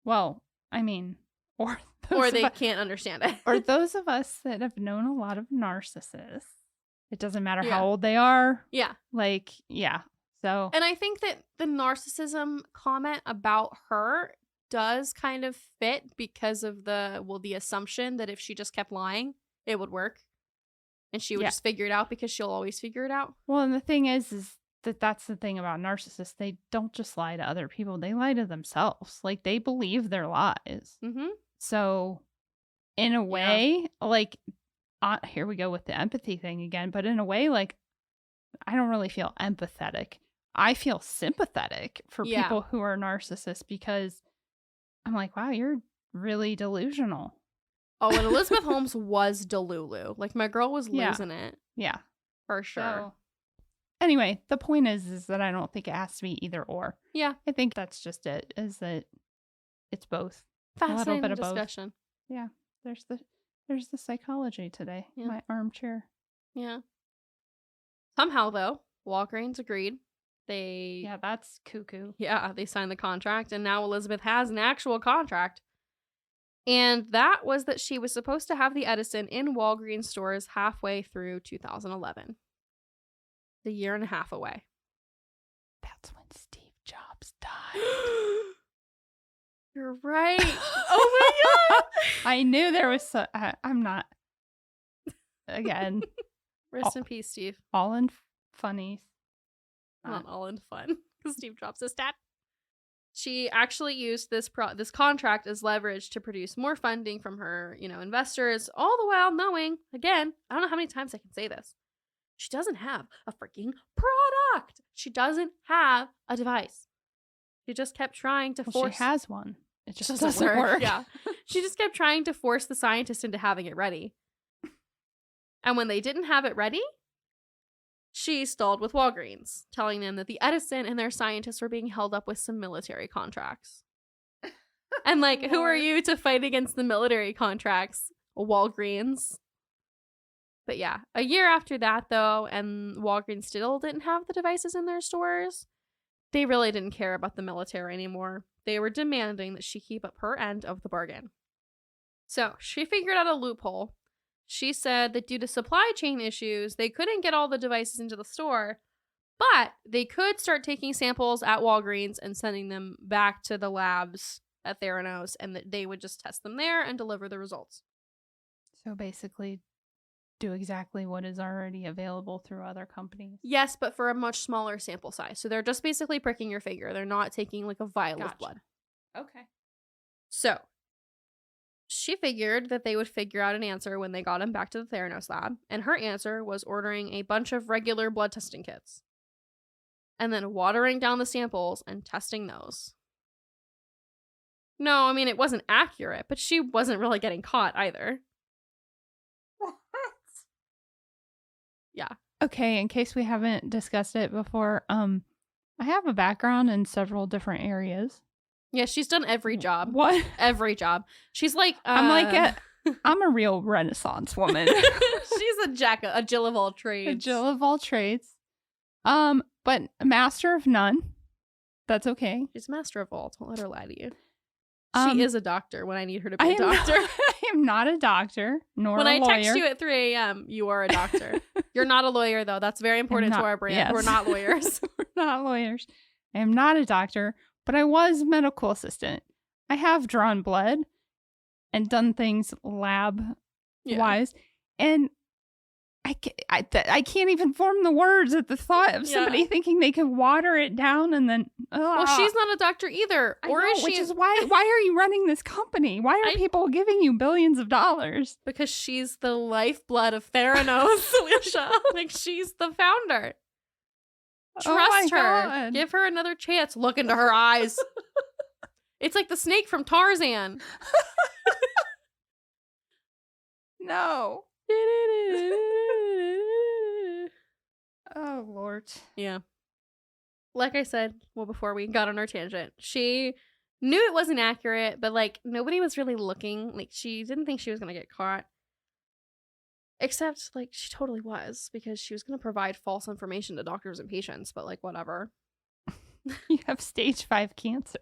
Well, I mean, or they can't understand it. Or those of us that have known a lot of narcissists. It doesn't matter how old they are. Yeah. Like, yeah. So. And I think that the narcissism comment about her does kind of fit because of the assumption that if she just kept lying, it would work. And she would just figure it out because she'll always figure it out. Well, and the thing is that's the thing about narcissists. They don't just lie to other people. They lie to themselves. Like, they believe their lies. Mm-hmm. So, in a way, like, here we go with the empathy thing again. But in a way, like, I don't really feel empathetic. I feel sympathetic for people who are narcissists because I'm like, wow, you're really delusional. Oh, and Elizabeth Holmes was delulu. Like, my girl was losing it. Yeah. For sure. So, anyway, the point is that I don't think it has to be either or. Yeah. I think that's just it, is that it's both. Fascinating a little bit of discussion. Both. Yeah. There's the psychology today. Yeah. My armchair. Yeah. Somehow, though, Walgreens agreed. Yeah, that's cuckoo. Yeah, they signed the contract, and now Elizabeth has an actual contract. And that was that she was supposed to have the Edison in Walgreens stores halfway through 2011. A year and a half away. That's when Steve Jobs died. You're right. Oh my god. I knew there was I'm not. Again. Rest in peace, Steve. All in funnies. Not all in fun. Because Steve Jobs is dead. She actually used this contract as leverage to produce more funding from her, investors, all the while knowing, again, I don't know how many times I can say this, she doesn't have a freaking product. She doesn't have a device. She just kept trying to force. She has one. It just doesn't work. Yeah. She just kept trying to force the scientists into having it ready. And when they didn't have it ready, she stalled with Walgreens, telling them that the Edison and their scientists were being held up with some military contracts. And who are you to fight against the military contracts? Walgreens. But yeah, a year after that, though, and Walgreens still didn't have the devices in their stores, they really didn't care about the military anymore. They were demanding that she keep up her end of the bargain. So she figured out a loophole. She said that due to supply chain issues, they couldn't get all the devices into the store, but they could start taking samples at Walgreens and sending them back to the labs at TheraNOs, and that they would just test them there and deliver the results. So basically, do exactly what is already available through other companies. Yes, but for a much smaller sample size. So they're just basically pricking your finger. They're not taking a vial of blood. Okay. So she figured that they would figure out an answer when they got him back to the TheraNOs lab, and her answer was ordering a bunch of regular blood testing kits and then watering down the samples and testing those. No, I mean, it wasn't accurate, but she wasn't really getting caught either. What? Yeah. Okay, in case we haven't discussed it before, I have a background in several different areas. Yeah, she's done every job. What? Every job. She's like... I'm a real Renaissance woman. She's a Jill of all trades. A Jill of all trades. But a master of none. That's okay. She's master of all. Don't let her lie to you. She is a doctor when I need her to be a doctor. I am not a doctor, nor when a lawyer. When I text you at 3 a.m., you are a doctor. You're not a lawyer, though. That's very important to our brand. Yes. We're not lawyers. We're not lawyers. I am not a doctor, but I was medical assistant. I have drawn blood and done things lab-wise, and I can't even form the words at the thought of somebody thinking they could water it down and then... Well, she's not a doctor either. Which is why are you running this company? Why are people giving you billions of dollars? Because she's the lifeblood of TheraNOs, Elysia. She's the founder. Trust her. God. Give her another chance. Look into her eyes. It's like the snake from Tarzan. No. Oh, Lord. Yeah. Like I said, before we got on our tangent, she knew it wasn't accurate, but nobody was really looking. She didn't think she was going to get caught. Except, she totally was, because she was going to provide false information to doctors and patients, but whatever. You have stage 5 cancer.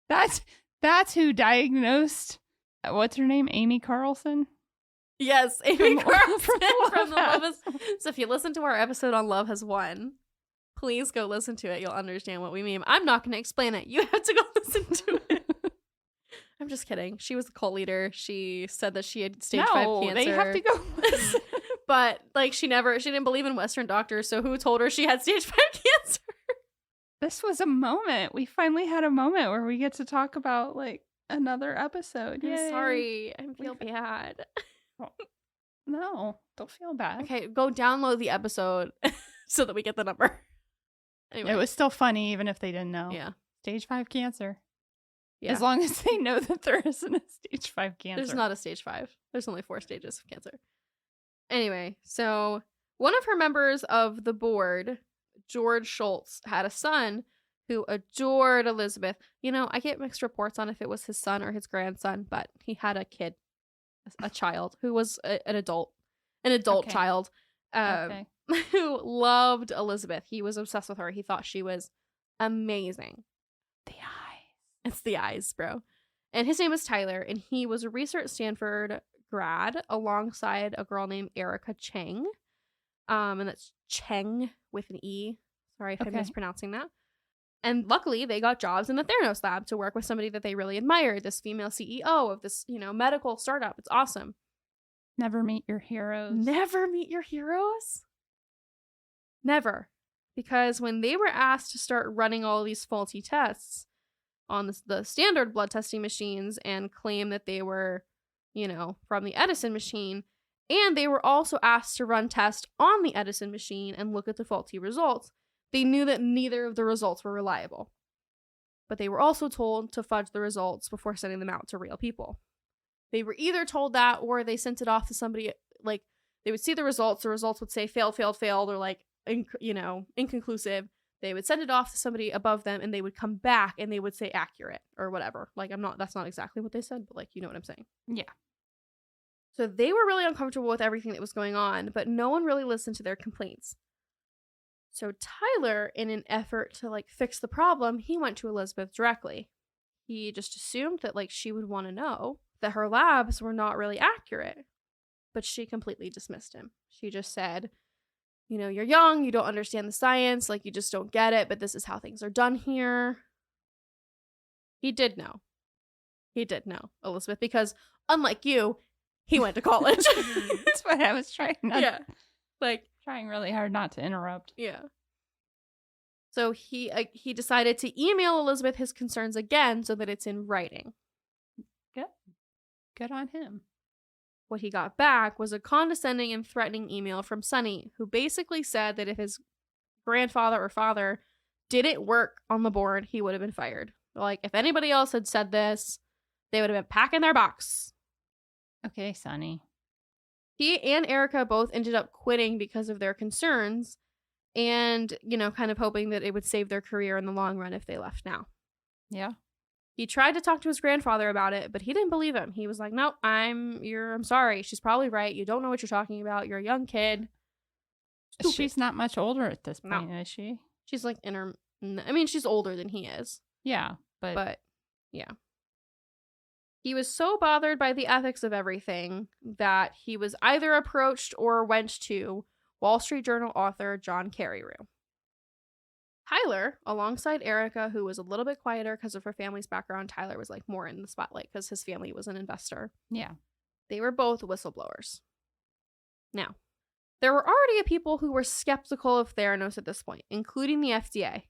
That's who diagnosed, what's her name? Amy Carlson? Yes, Amy Carlson from The Love Has... So if you listen to our episode on Love Has Won, please go listen to it. You'll understand what we mean. I'm not going to explain it. You have to go listen to it. I'm just kidding. She was the cult leader. She said that she had stage 5 cancer. They have to go listen. But like she didn't believe in Western doctors, so who told her she had stage 5 cancer? This was a moment. We finally had a moment where we get to talk about like another episode. I'm Yay. sorry. I feel bad. No, don't feel bad. Okay, go download the episode so that we get the number. Anyway. It was still funny even if they didn't know. Yeah. Stage 5 cancer. Yeah. As long as they know that there isn't a stage 5 cancer. There's not a stage 5. There's only 4 stages of cancer. Anyway, so one of her members of the board, George Schultz, had a son who adored Elizabeth. You know, I get mixed reports on if it was his son or his grandson, but he had a kid, a child who was an adult Okay. child Okay. who loved Elizabeth. He was obsessed with her. He thought she was amazing. The eyes. It's the eyes, bro. And his name was Tyler, and he was a recent Stanford grad alongside a girl named Erica Cheng. And that's Cheng with an E. Sorry if I'm mispronouncing that. And luckily, they got jobs in the TheraNOs lab to work with somebody that they really admired, this female CEO of this, medical startup. It's awesome. Never meet your heroes. Never meet your heroes? Never. Because when they were asked to start running all these faulty tests on the standard blood testing machines and claim that they were, from the Edison machine, and they were also asked to run tests on the Edison machine and look at the faulty results, they knew that neither of the results were reliable. But they were also told to fudge the results before sending them out to real people. They were either told that or they sent it off to somebody, like, they would see the results would say failed, or like, inconclusive. They would send it off to somebody above them and they would come back and they would say accurate or whatever. Like, that's not exactly what they said, but like, you know what I'm saying? Yeah. So they were really uncomfortable with everything that was going on, but no one really listened to their complaints. So Tyler, in an effort to like fix the problem, he went to Elizabeth directly. He just assumed that like she would want to know that her labs were not really accurate, but she completely dismissed him. She just said, you're young, you don't understand the science, like you just don't get it, but this is how things are done here. He did know, Elizabeth, because unlike you, he went to college. That's what I was trying not trying really hard not to interrupt. Yeah. So he decided to email Elizabeth his concerns again so that it's in writing. Good on him. What he got back was a condescending and threatening email from Sonny, who basically said that if his grandfather or father didn't work on the board, he would have been fired. Like, if anybody else had said this, they would have been packing their box. Okay, Sonny. He and Erica both ended up quitting because of their concerns and, kind of hoping that it would save their career in the long run if they left now. Yeah. He tried to talk to his grandfather about it, but he didn't believe him. He was like, "Nope, I'm sorry. She's probably right. You don't know what you're talking about. You're a young kid." Stupid. She's not much older at this point, is she? She's like she's older than he is. Yeah, but yeah. He was so bothered by the ethics of everything that he was either approached or went to Wall Street Journal author John Carreyrou. Tyler, alongside Erica, who was a little bit quieter because of her family's background, Tyler was like more in the spotlight because his family was an investor. Yeah. They were both whistleblowers. Now, there were already people who were skeptical of TheraNOs at this point, including the FDA.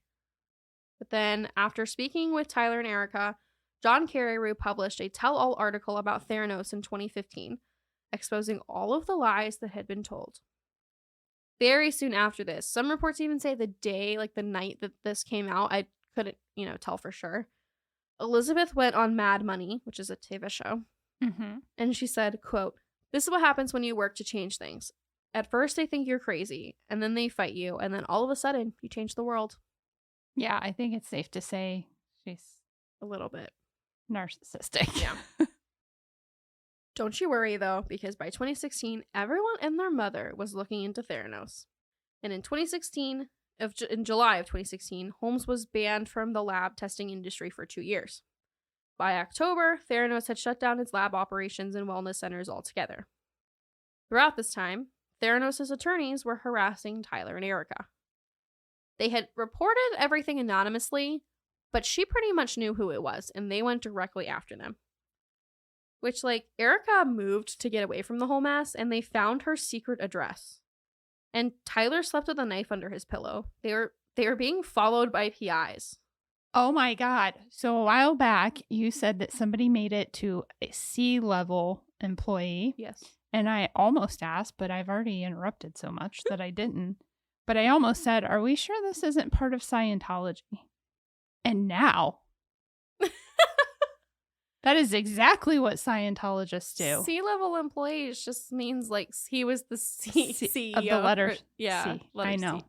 But then, after speaking with Tyler and Erica, John Carreyrou published a tell-all article about TheraNOs in 2015, exposing all of the lies that had been told. Very soon after this, some reports even say the night that this came out, I couldn't, tell for sure, Elizabeth went on Mad Money, which is a TV show, and she said, quote, "This is what happens when you work to change things. At first they think you're crazy, and then they fight you, and then all of a sudden, you change the world." Yeah, I think it's safe to say she's a little bit narcissistic. Yeah. Don't you worry, though, because by 2016, everyone and their mother was looking into TheraNOs. And in July of 2016, Holmes was banned from the lab testing industry for 2 years. By October, TheraNOs had shut down its lab operations and wellness centers altogether. Throughout this time, TheraNOs' attorneys were harassing Tyler and Erica. They had reported everything anonymously, but she pretty much knew who it was, and they went directly after them. which, like, Erica moved to get away from the whole mess, and they found her secret address. And Tyler slept with a knife under his pillow. They were being followed by PIs. Oh my God. So a while back, you said that somebody made it to a C-level employee. Yes. And I almost asked, but I've already interrupted so much that I didn't. But I almost said, are we sure this isn't part of Scientology? And now, that is exactly what Scientologists do. C-level employees just means, like, he was the CEO. Of the letter yeah, C. letter I know. C.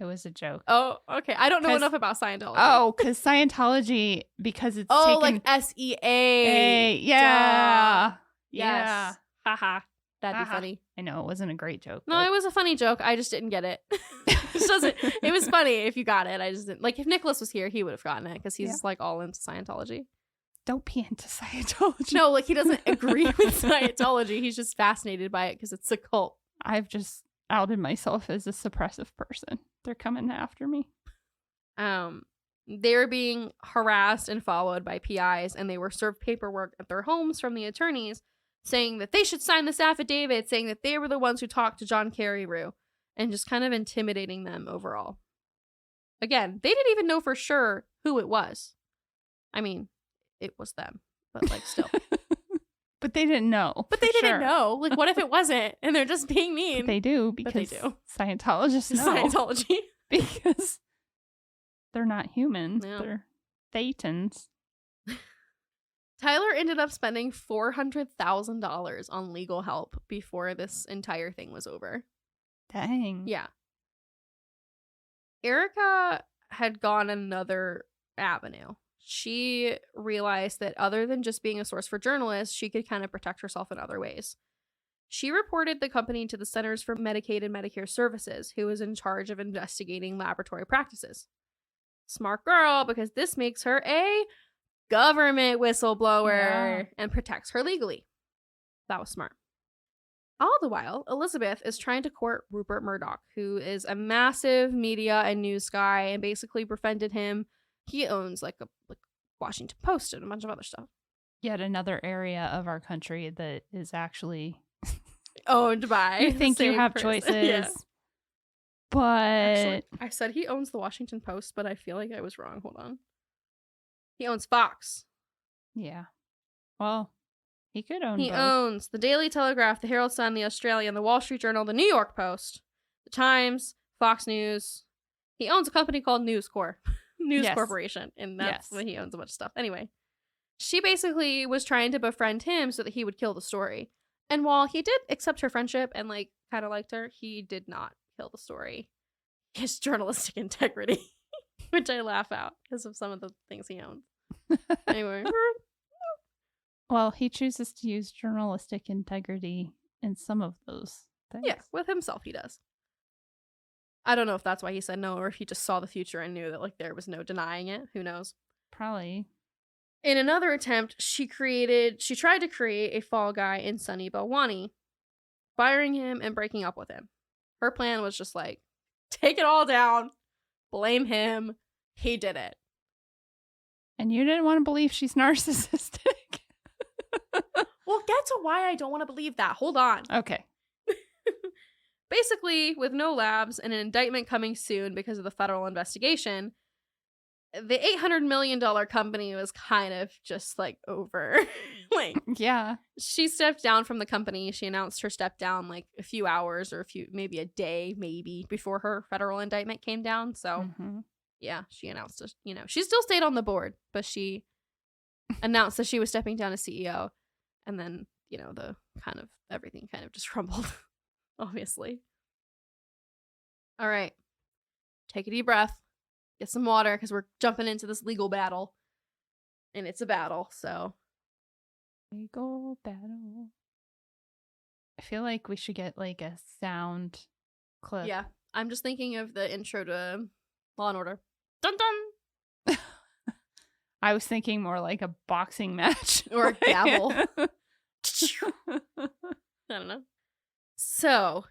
It was a joke. Oh, okay. I don't know enough about Scientology. Oh, because Scientology, because it's taken... like SEA. Yeah. Duh. Yeah. Yes. Haha. That'd be funny. I know, it wasn't a great joke. No, it was a funny joke. I just didn't get it. It was funny if you got it. I just didn't. Like, if Nicholas was here, he would have gotten it because he's like all into Scientology. Don't be into Scientology. No, like, he doesn't agree with Scientology. He's just fascinated by it because it's a cult. I've just outed myself as a suppressive person. They're coming after me. They were being harassed and followed by PIs, and they were served paperwork at their homes from the attorneys saying that they should sign this affidavit, saying that they were the ones who talked to John Carreyrou, and just kind of intimidating them overall. Again, they didn't even know for sure who it was. I mean, it was them, but, like, still. But they didn't know. But they didn't know. Like, what if it wasn't? And they're just being mean. But they do, because Scientologists know. Scientology. Because they're not humans. No. They're Thetans. Tyler ended up spending $400,000 on legal help before this entire thing was over. Dang. Yeah. Erica had gone another avenue. She realized that other than just being a source for journalists, she could kind of protect herself in other ways. She reported the company to the Centers for Medicaid and Medicare Services, who was in charge of investigating laboratory practices. Smart girl, because this makes her a government whistleblower and protects her legally. That was smart. All the while, Elizabeth is trying to court Rupert Murdoch, who is a massive media and news guy and basically befriended him. He owns like Washington Post and a bunch of other stuff. Yet another area of our country that is actually owned by you think you have person. choices. Yeah. But actually, I said he owns the Washington Post, but I feel like I was wrong. Hold on. He owns Fox. Yeah. Well, he could own He both. owns the Daily Telegraph, the Herald Sun, the Australian, the Wall Street Journal, the New York Post, the Times, Fox News. He owns a company called News Corp. News Corporation, and that's what he owns a bunch of stuff. Anyway, she basically was trying to befriend him so that he would kill the story. And while he did accept her friendship and like kind of liked her, he did not kill the story. His journalistic integrity, which I laugh at because of some of the things he owns. Anyway, well, he chooses to use journalistic integrity in some of those things. Yeah, with himself he does. I don't know if that's why he said no or if he just saw the future and knew that like there was no denying it. Who knows? Probably. In another attempt, she tried to create a fall guy in Sunny Balwani, firing him and breaking up with him. Her plan was just like, take it all down, blame him, he did it. And you didn't want to believe she's narcissistic. We'll get to why I don't want to believe that. Hold on. Okay. Basically, with no labs and an indictment coming soon because of the federal investigation, the $800 million company was kind of just like over. Like, yeah. She stepped down from the company. She announced her step down like a few hours or maybe a day, maybe before her federal indictment came down. So, yeah, she announced, she still stayed on the board, but she announced that she was stepping down as CEO. And then, the kind of everything kind of just crumbled. Obviously. All right. Take a deep breath. Get some water because we're jumping into this legal battle. And it's a battle, so. Legal battle. I feel like we should get like a sound clip. Yeah. I'm just thinking of the intro to Law and Order. Dun dun! I was thinking more like a boxing match. Or a gavel. I don't know. So,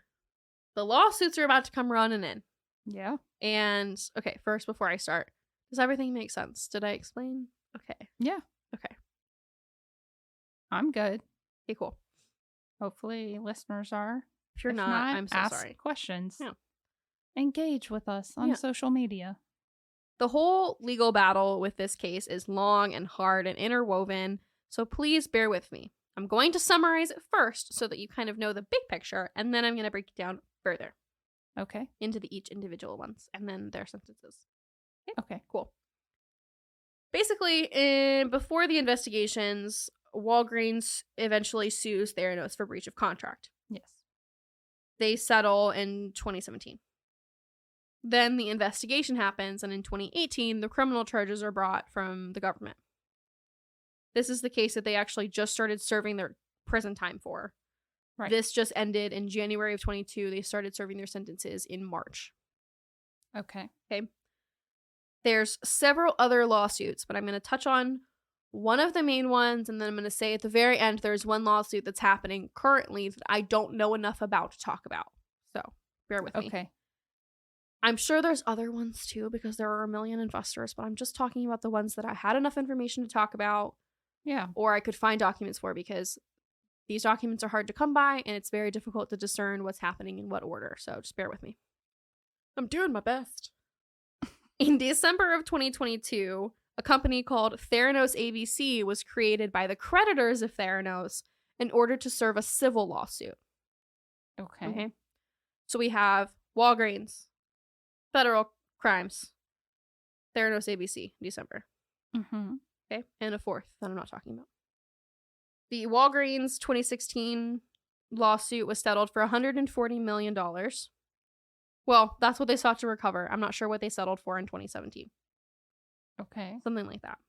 the lawsuits are about to come running in. Yeah. And, okay, first, before I start, does everything make sense? Did I explain? Okay. Yeah. Okay. I'm good. Okay, cool. Hopefully listeners are. If you're If not, I'm so ask sorry. questions. Yeah. Engage with us on Yeah. social media. The whole legal battle with this case is long and hard and interwoven, so please bear with me. I'm going to summarize it first so that you kind of know the big picture, and then I'm going to break it down further Okay. into each individual ones and then their sentences. Okay. Cool. Basically, before the investigations, Walgreens eventually sues TheraNOs for breach of contract. Yes. They settle in 2017. Then the investigation happens, and in 2018, the criminal charges are brought from the government. This is the case that they actually just started serving their prison time for. Right. This just ended in January of 22. They started serving their sentences in March. Okay. Okay. There's several other lawsuits, but I'm going to touch on one of the main ones, and then I'm going to say at the very end there's one lawsuit that's happening currently that I don't know enough about to talk about. So, bear with me. Okay. I'm sure there's other ones too because there are a million investors, but I'm just talking about the ones that I had enough information to talk about. Yeah. Or I could find documents for because these documents are hard to come by and it's very difficult to discern what's happening in what order. So just bear with me. I'm doing my best. In December of 2022, a company called TheraNOs ABC was created by the creditors of TheraNOs in order to serve a civil lawsuit. Okay. So we have Walgreens, federal crimes, TheraNOs ABC, December. Mm-hmm. Okay, and a fourth that I'm not talking about. The Walgreens 2016 lawsuit was settled for $140 million. Well, that's what they sought to recover. I'm not sure what they settled for in 2017. Okay. Something like that.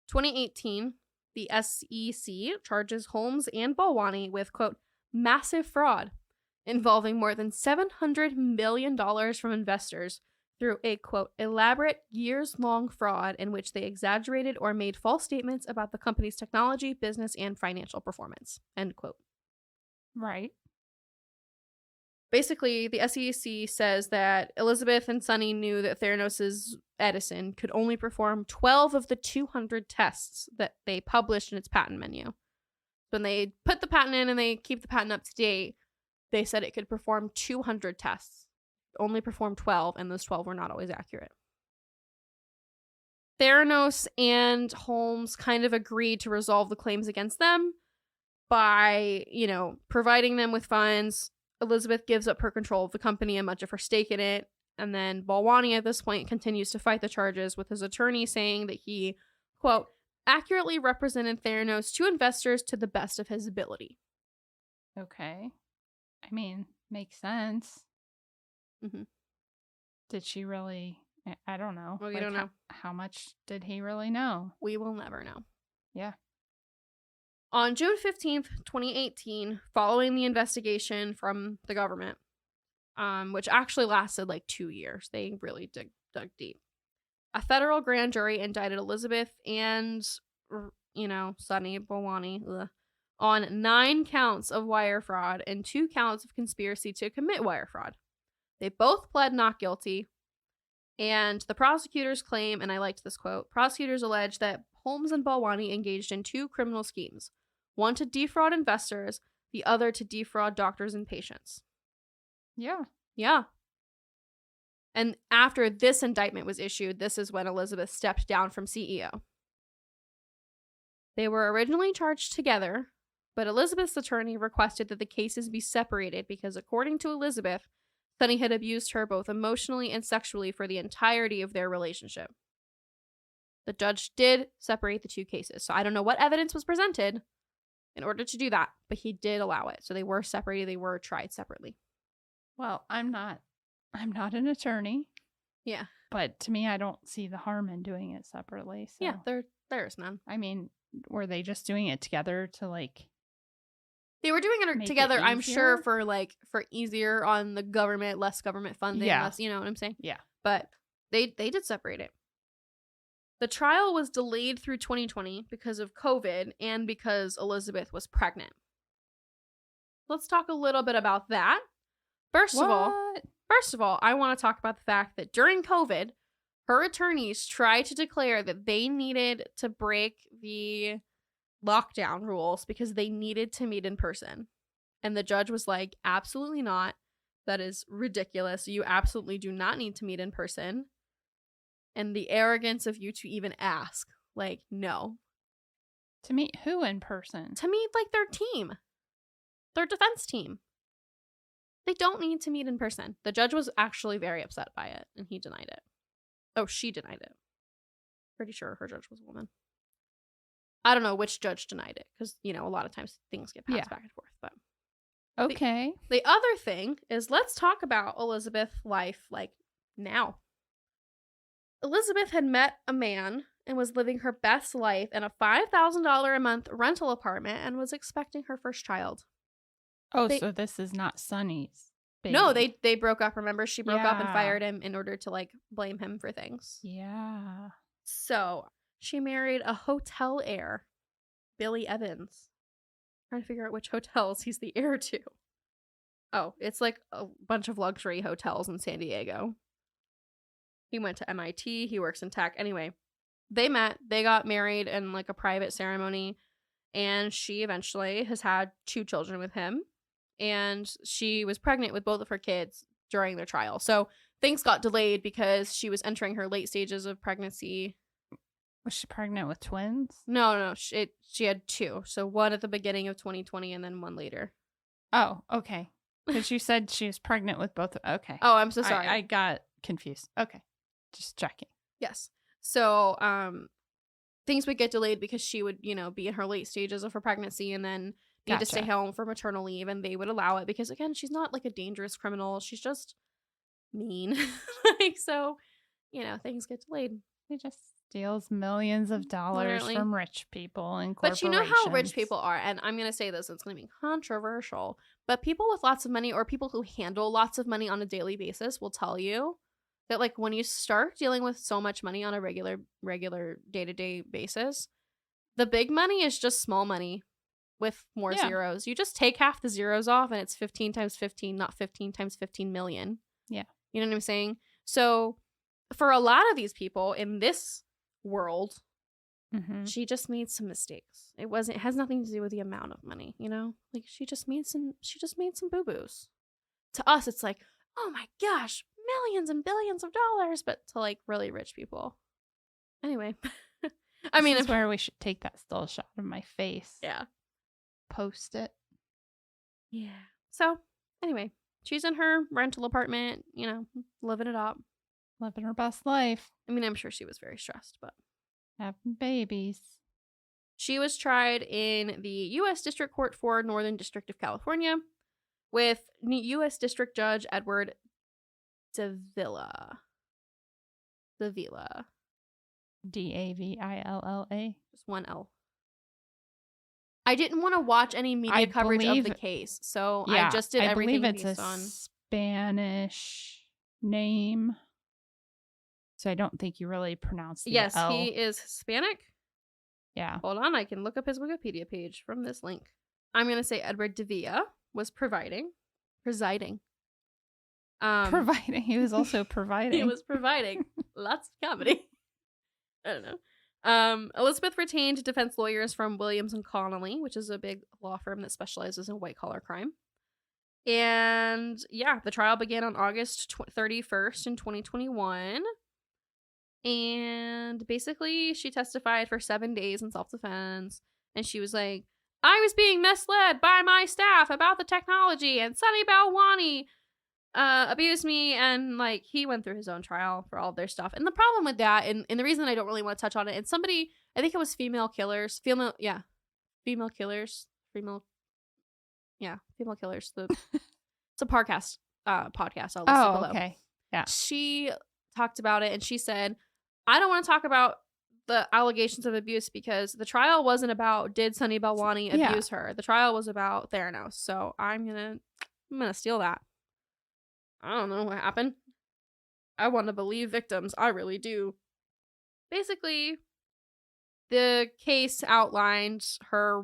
2018, the SEC charges Holmes and Balwani with, quote, massive fraud involving more than $700 million from investors through a, quote, elaborate years-long fraud in which they exaggerated or made false statements about the company's technology, business, and financial performance, end quote. Right. Basically, the SEC says that Elizabeth and Sonny knew that Theranos' Edison could only perform 12 of the 200 tests that they published in its patent menu. When they put the patent in and they keep the patent up to date, they said it could perform 200 tests. Only performed 12, and those 12 were not always accurate. Theranos and Holmes kind of agreed to resolve the claims against them by, providing them with funds. Elizabeth gives up her control of the company and much of her stake in it. And then Balwani at this point continues to fight the charges with his attorney saying that he, quote, accurately represented Theranos to investors to the best of his ability. Okay. I mean, makes sense. Mm-hmm. Did she really? I don't know. Well, you don't know. How much did he really know? We will never know. Yeah. On June 15th, 2018, following the investigation from the government, which actually lasted like 2 years, they really dug deep. A federal grand jury indicted Elizabeth and, Sonny Balwani on 9 counts of wire fraud and 2 counts of conspiracy to commit wire fraud. They both pled not guilty, and the prosecutors claim, and I liked this quote, prosecutors allege that Holmes and Balwani engaged in 2 criminal schemes, one to defraud investors, the other to defraud doctors and patients. Yeah. Yeah. And after this indictment was issued, this is when Elizabeth stepped down from CEO. They were originally charged together, but Elizabeth's attorney requested that the cases be separated because, according to Elizabeth, Sonny had abused her both emotionally and sexually for the entirety of their relationship. The judge did separate the 2 cases, so I don't know what evidence was presented in order to do that, but he did allow it. So they were separated, they were tried separately. Well, I'm not an attorney. Yeah. But to me, I don't see the harm in doing it separately. So. Yeah, there's none. I mean, were they just doing it together to They were doing it together, I'm sure, for easier on the government, less government funding, less, you know what I'm saying? Yeah. But they did separate it. The trial was delayed through 2020 because of COVID and because Elizabeth was pregnant. Let's talk a little bit about that. First of all, I want to talk about the fact that during COVID, her attorneys tried to declare that they needed to break the lockdown rules because they needed to meet in person. And the judge was like, absolutely not. That is ridiculous. You absolutely do not need to meet in person. And the arrogance of you to even ask, like, no. To meet who in person? To meet, like, their team. Their defense team. They don't need to meet in person. The judge was actually very upset by it, and he denied it. Oh, she denied it. Pretty sure her judge was a woman. I don't know which judge denied it, because, you know, a lot of times things get passed back and forth. But okay. The other thing is, let's talk about Elizabeth's life, like, now. Elizabeth had met a man and was living her best life in a $5,000 a month rental apartment and was expecting her first child. Oh, so this is not Sonny's baby. No, they broke up, remember? She broke up and fired him in order to, like, blame him for things. Yeah. So, she married a hotel heir, Billy Evans. Trying to figure out which hotels he's the heir to. Oh, it's like a bunch of luxury hotels in San Diego. He went to MIT. He works in tech. Anyway, they met. They got married in, like, a private ceremony. And she eventually has had 2 children with him. And she was pregnant with both of her kids during their trial. So things got delayed because she was entering her late stages of pregnancy. Was she pregnant with twins? No. She had 2. So one at the beginning of 2020 and then one later. Oh, okay. Because you said she was pregnant with both. Okay. Oh, I'm so sorry. I got confused. Okay. Just checking. Yes. So things would get delayed because she would, you know, be in her late stages of her pregnancy and then need to stay home for maternal leave, and they would allow it because, again, she's not, like, a dangerous criminal. She's just mean. Like, so, you know, things get delayed. She just steals millions of dollars Literally. from rich people and corporations. But you know how rich people are, and I'm going to say this, it's going to be controversial, but people with lots of money or people who handle lots of money on a daily basis will tell you that, like, when you start dealing with so much money on a regular day-to-day basis, the big money is just small money with more zeros. You just take half the zeros off and it's 15 times 15, not 15 times 15 million. Yeah. You know what I'm saying? So for a lot of these people in this world, she just made some mistakes. It has nothing to do with the amount of money, you know? Like, she just made some boo-boos. To us, it's like, oh my gosh, millions and billions of dollars, but to, like, really rich people. Anyway. I mean, this is where we should take that still shot of my face. Yeah. Post it. Yeah. So, anyway, she's in her rental apartment, you know, living it up. Living her best life. I mean, I'm sure she was very stressed, but. Having babies. She was tried in the U.S. District Court for Northern District of California with U.S. District Judge Edward Davila. Davila. Just one L. I didn't want to watch any media coverage of the case, so I just did everything based on. I believe it's a Spanish name, so I don't think you really pronounce the L. He is Hispanic. Yeah. Hold on, I can look up his Wikipedia page from this link. I'm going to say Edward Davila was presiding. He was also providing. He was providing. Lots of comedy. I don't know. Elizabeth retained defense lawyers from Williams and Connolly, which is a big law firm that specializes in white-collar crime. And, yeah, the trial began on August 31st in 2021. And basically, she testified for 7 days in self-defense. And she was like, I was being misled by my staff about the technology, and Sonny Balwani abused me, and, like, he went through his own trial for all of their stuff. And the problem with that, and the reason I don't really want to touch on it, and somebody, I think it was Female Killers. It's a podcast. I'll list it below. Okay. Yeah. She talked about it, and she said, I don't want to talk about the allegations of abuse because the trial wasn't about did Sonny Balwani abuse her. The trial was about TheraNOs. So I'm gonna steal that. I don't know what happened. I want to believe victims. I really do. Basically, the case outlined her,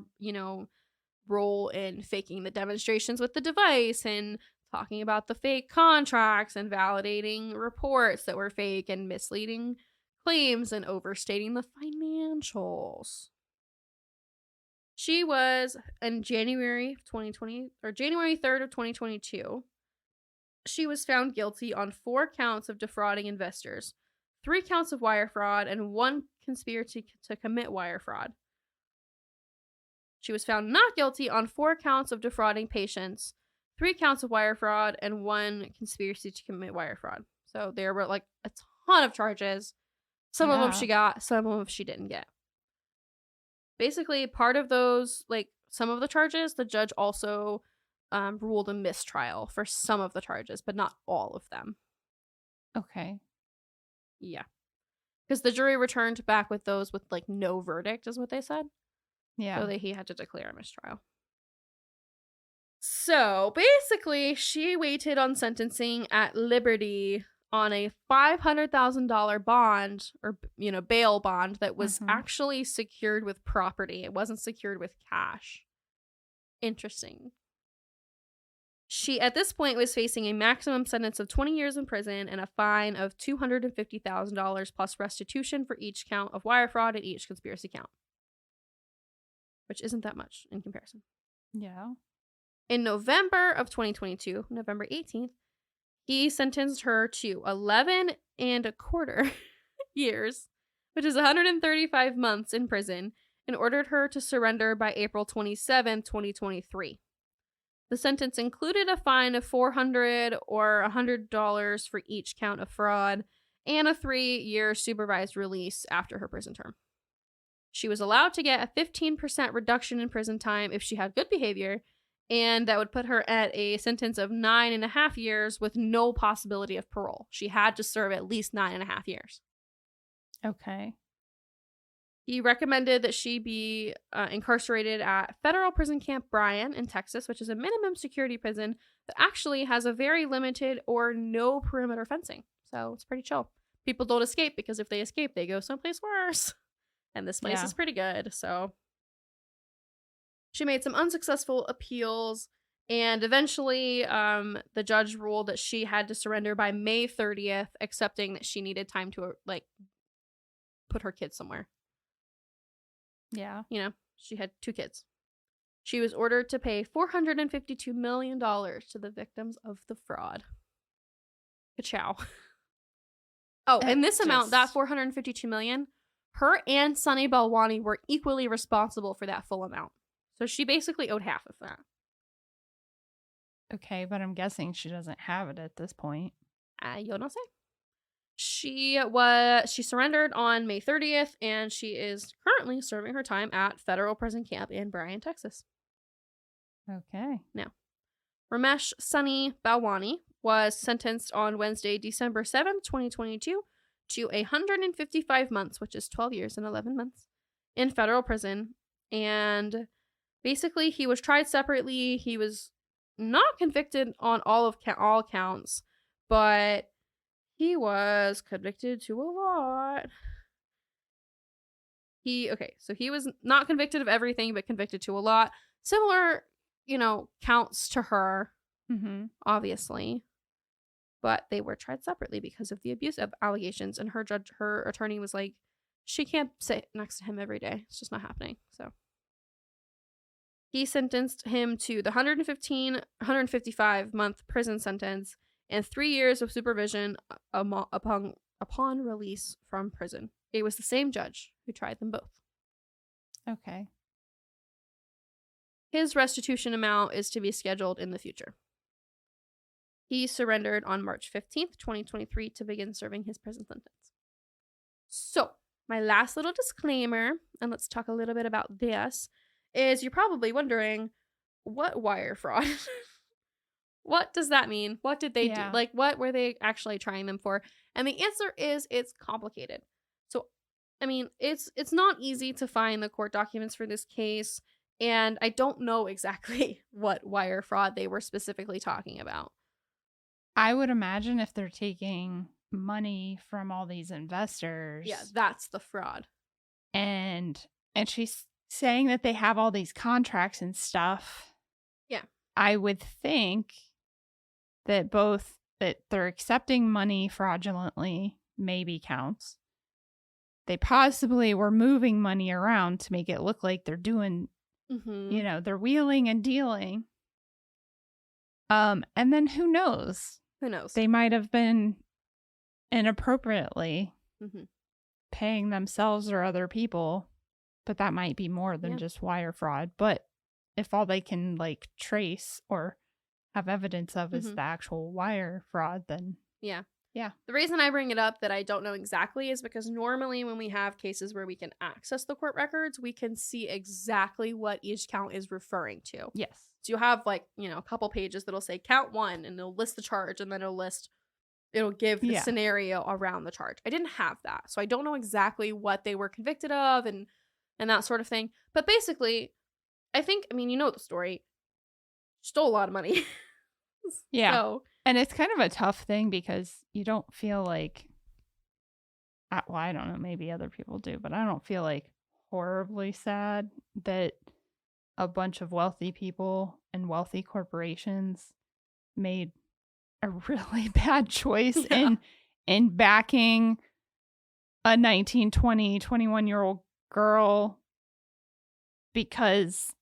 role in faking the demonstrations with the device and talking about the fake contracts and validating reports that were fake and misleading claims and overstating the financials. She was in January 2020 or January 3rd of 2022. She was found guilty on 4 counts of defrauding investors, 3 counts of wire fraud, and 1 conspiracy to commit wire fraud. She was found not guilty on 4 counts of defrauding patients, 3 counts of wire fraud, and 1 conspiracy to commit wire fraud. So there were like a ton of charges. Some of them she got, some of them she didn't get. Basically, part of those, like some of the charges, the judge also ruled a mistrial for some of the charges, but not all of them. Okay. Yeah. Because the jury returned back with those with like no verdict, is what they said. Yeah. So that he had to declare a mistrial. So basically, she waited on sentencing at Liberty on a $500,000 bond or, bail bond that was actually secured with property. It wasn't secured with cash. Interesting. She, at this point, was facing a maximum sentence of 20 years in prison and a fine of $250,000 plus restitution for each count of wire fraud and each conspiracy count. Which isn't that much in comparison. Yeah. In November of 2022, November 18th, he sentenced her to 11 1/4 years, which is 135 months in prison, and ordered her to surrender by April 27, 2023. The sentence included a fine of $400 or $100 for each count of fraud and a 3-year supervised release after her prison term. She was allowed to get a 15% reduction in prison time if she had good behavior, and that would put her at a sentence of 9.5 years with no possibility of parole. She had to serve at least 9.5 years. Okay. He recommended that she be incarcerated at Federal Prison Camp Bryan in Texas, which is a minimum security prison that actually has a very limited or no perimeter fencing. So it's pretty chill. People don't escape because if they escape, they go someplace worse. And this place is pretty good, so. She made some unsuccessful appeals, and eventually the judge ruled that she had to surrender by May 30th, accepting that she needed time to, put her kids somewhere. Yeah. She had 2 kids. She was ordered to pay $452 million to the victims of the fraud. Ka-chow. Oh, and this amount, that $452 million, her and Sunny Balwani were equally responsible for that full amount. So she basically owed half of that. Okay, but I'm guessing she doesn't have it at this point. Yo no sé. She surrendered on May 30th, and she is currently serving her time at Federal Prison Camp in Bryan, Texas. Okay. Now, Ramesh Sunny Balwani was sentenced on Wednesday, December 7th, 2022, to 155 months, which is 12 years and 11 months, in federal prison. And basically, he was tried separately. He was not convicted on all counts, but he was convicted to a lot. So he was not convicted of everything, but convicted to a lot. Similar, counts to her, obviously. But they were tried separately because of the abuse of allegations. And her attorney was like, she can't sit next to him every day. It's just not happening. So he sentenced him to the 155-month prison sentence and 3 years of supervision upon release from prison. It was the same judge who tried them both. Okay. His restitution amount is to be scheduled in the future. He surrendered on March 15th, 2023 to begin serving his prison sentence. So, my last little disclaimer, and let's talk a little bit about this, is you're probably wondering, what wire fraud? What does that mean? What did they do? What were they actually trying them for? And the answer is it's complicated. So, it's not easy to find the court documents for this case, and I don't know exactly what wire fraud they were specifically talking about. I would imagine if they're taking money from all these investors. Yeah, that's the fraud. And she's saying that they have all these contracts and stuff. Yeah. I would think that that they're accepting money fraudulently maybe counts. They possibly were moving money around to make it look like they're doing Mm-hmm. They're wheeling and dealing. And then who knows? Who knows? They might have been inappropriately Mm-hmm. paying themselves or other people, but that might be more than just wire fraud. But if all they can like trace or have evidence of is the actual wire fraud, then yeah. The reason I bring it up that I don't know exactly is because normally when we have cases where we can access the court records, we can see exactly what each count is referring to. Yes. So you have like, a couple pages that'll say count 1 and it'll list the charge and then it'll give the scenario around the charge. I didn't have that. So I don't know exactly what they were convicted of and that sort of thing. But basically, I think, you know the story. Stole a lot of money. Yeah. So, and it's kind of a tough thing because you don't feel like, well, I don't know, maybe other people do, but I don't feel like horribly sad that a bunch of wealthy people and wealthy corporations made a really bad choice in backing a 19, 20, 21-year-old girl because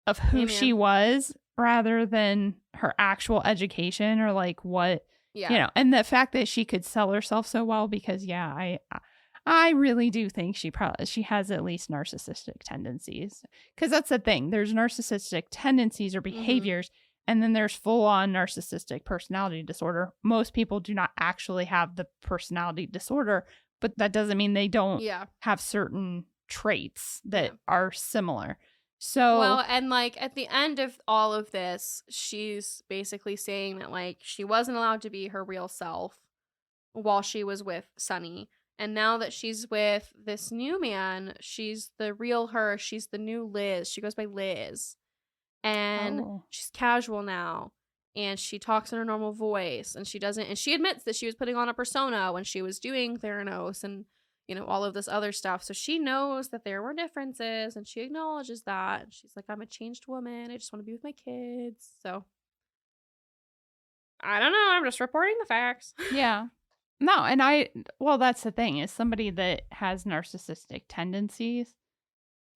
of who she was rather than her actual education or like what, and the fact that she could sell herself so well because I really do think she has at least narcissistic tendencies, because that's the thing. There's narcissistic tendencies or behaviors, and then there's full-on narcissistic personality disorder. Most people do not actually have the personality disorder, but that doesn't mean they don't have certain traits that are similar. So, well, and like at the end of all of this, she's basically saying that like she wasn't allowed to be her real self while she was with Sonny. And now that she's with this new man, she's the real her. She's the new Liz. She goes by Liz. And she's casual now. And she talks in her normal voice. And she admits that she was putting on a persona when she was doing TheraNOs and all of this other stuff. So she knows that there were differences and she acknowledges that. And she's like, I'm a changed woman. I just want to be with my kids. So I don't know. I'm just reporting the facts. Yeah. No, and that's the thing, is somebody that has narcissistic tendencies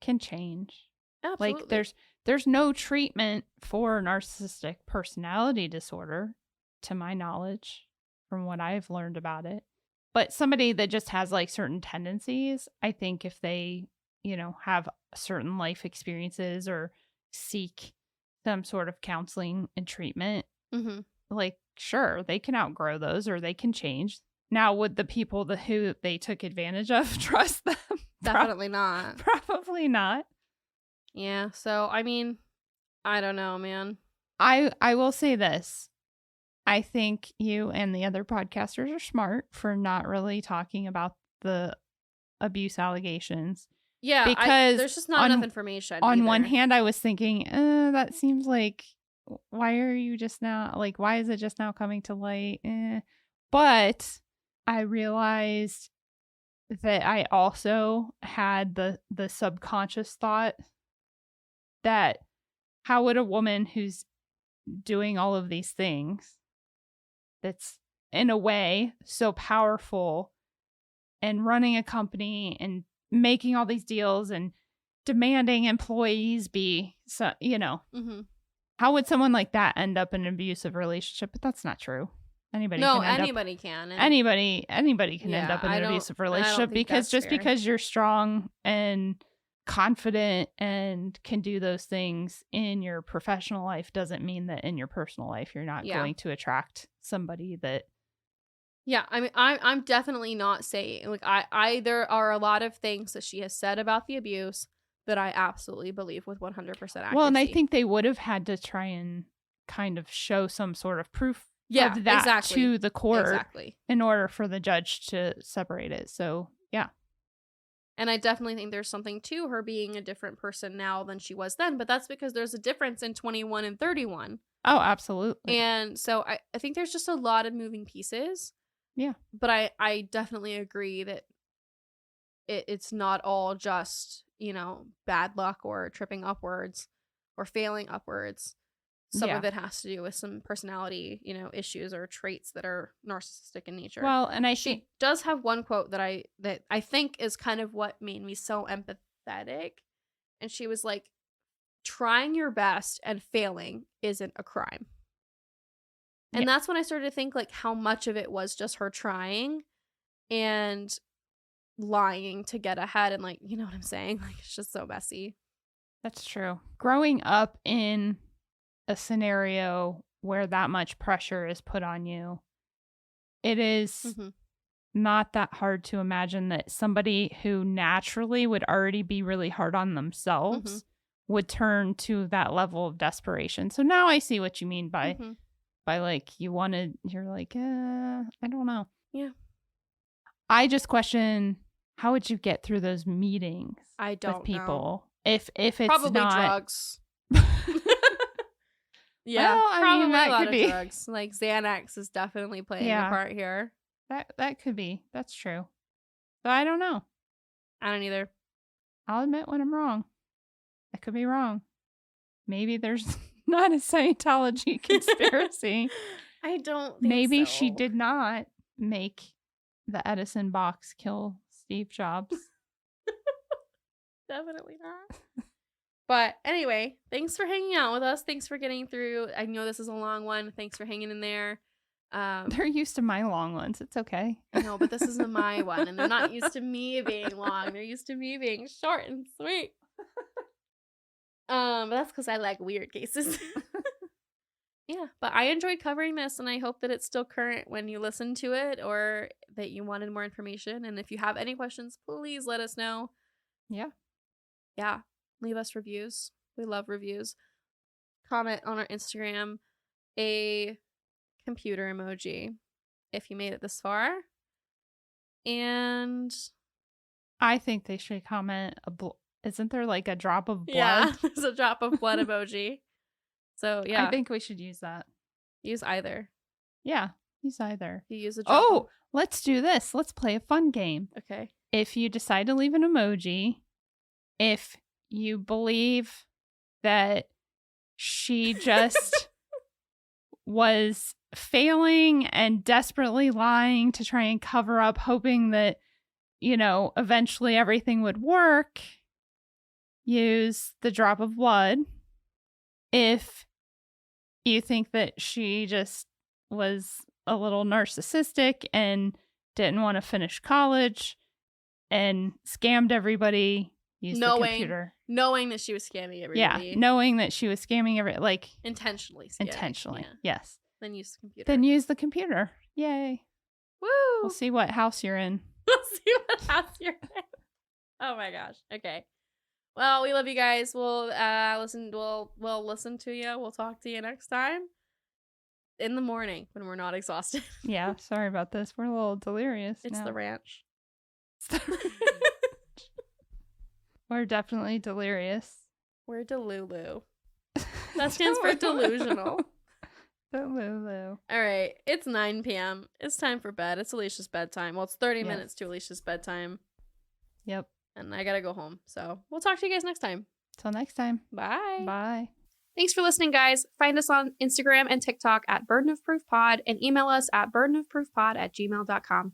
can change. Absolutely. Like there's no treatment for narcissistic personality disorder, to my knowledge, from what I've learned about it. But somebody that just has like certain tendencies, I think if they, have certain life experiences or seek some sort of counseling and treatment, like, sure, they can outgrow those or they can change. Now, would the people who they took advantage of trust them? Definitely not. Probably not. Yeah. So, I don't know, man. I will say this. I think you and the other podcasters are smart for not really talking about the abuse allegations. Yeah, because there's just not enough information. On one hand, I was thinking, that seems like, why are you just now, like, why is it just now coming to light? But I realized that I also had the subconscious thought that how would a woman who's doing all of these things, that's in a way so powerful and running a company and making all these deals and demanding employees be, so, how would someone like that end up in an abusive relationship? But that's not true. Anybody can end up in an abusive relationship because because you're strong and confident and can do those things in your professional life doesn't mean that in your personal life you're not going to attract somebody that. Yeah, I'm definitely not saying, like, there are a lot of things that she has said about the abuse that I absolutely believe with 100% accuracy. Well, and I think they would have had to try and kind of show some sort of proof of that to the court in order for the judge to separate it. So, yeah. And I definitely think there's something to her being a different person now than she was then, but that's because there's a difference in 21 and 31. Oh, absolutely. And so I think there's just a lot of moving pieces. Yeah. But I definitely agree that it's not all just, bad luck or tripping upwards or failing upwards. Some of it has to do with some personality, issues or traits that are narcissistic in nature. Well, and she does have one quote that I think is kind of what made me so empathetic And she was like, trying your best and failing isn't a crime. And that's when I started to think like how much of it was just her trying and lying to get ahead, and like, you know what I'm saying? Like, it's just so messy. That's true. Growing up in a scenario where that much pressure is put on you, it is not that hard to imagine that somebody who naturally would already be really hard on themselves would turn to that level of desperation. So now I see what you mean by like, you're like, I don't know. Yeah. I just question, how would you get through those meetings with people? Know. If it's probably not drugs. Yeah, well, I probably mean, that a lot could of be. drugs. Like Xanax is definitely playing a part here. That could be. That's true. But I don't know. I don't either. I'll admit when I'm wrong. I could be wrong. Maybe there's not a Scientology conspiracy. I don't think Maybe so. she did not make the Edison box kill Steve Jobs. Definitely not. But anyway, thanks for hanging out with us. Thanks for getting through. I know this is a long one. Thanks for hanging in there. They're used to my long ones. It's okay. I know, but this isn't my one. And they're not used to me being long. They're used to me being short and sweet. But that's because I like weird cases. Yeah, but I enjoyed covering this, and I hope that it's still current when you listen to it, or that you wanted more information. And if you have any questions, please let us know. Yeah. Yeah. Leave us reviews. We love reviews. Comment on our Instagram a computer emoji if you made it this far. And I think they should comment isn't there like a drop of blood? Yeah, there's a drop of blood emoji. So yeah, I think we should use that. Use either. Yeah, use either. You use a drop let's do this. Let's play a fun game. Okay. If you decide to leave an emoji, if you believe that she just was failing and desperately lying to try and cover up, hoping that, eventually everything would work, use the drop of blood. If you think that she just was a little narcissistic and didn't want to finish college and scammed everybody, use the computer. Knowing that she was scamming everybody. Yeah, knowing that she was scamming everybody. Intentionally. Intentionally, yeah. yes. Then use the computer. Then use the computer. Yay. Woo! We'll see what house you're in. We'll see what house you're in. Oh my gosh. Okay. Well, we love you guys. We'll listen to you. We'll talk to you next time in the morning when we're not exhausted. Yeah, sorry about this. We're a little delirious. It's now. the ranch. We're definitely delirious. We're Delulu. That stands for delusional. Delulu. All right. It's 9 p.m. It's time for bed. It's Alicia's bedtime. Well, it's 30 Yes. minutes to Alicia's bedtime. Yep. And I gotta go home. So we'll talk to you guys next time. Till next time. Bye. Bye. Thanks for listening, guys. Find us on Instagram and TikTok at Burden of Proof Pod, and email us at burdenofproofpod@gmail.com.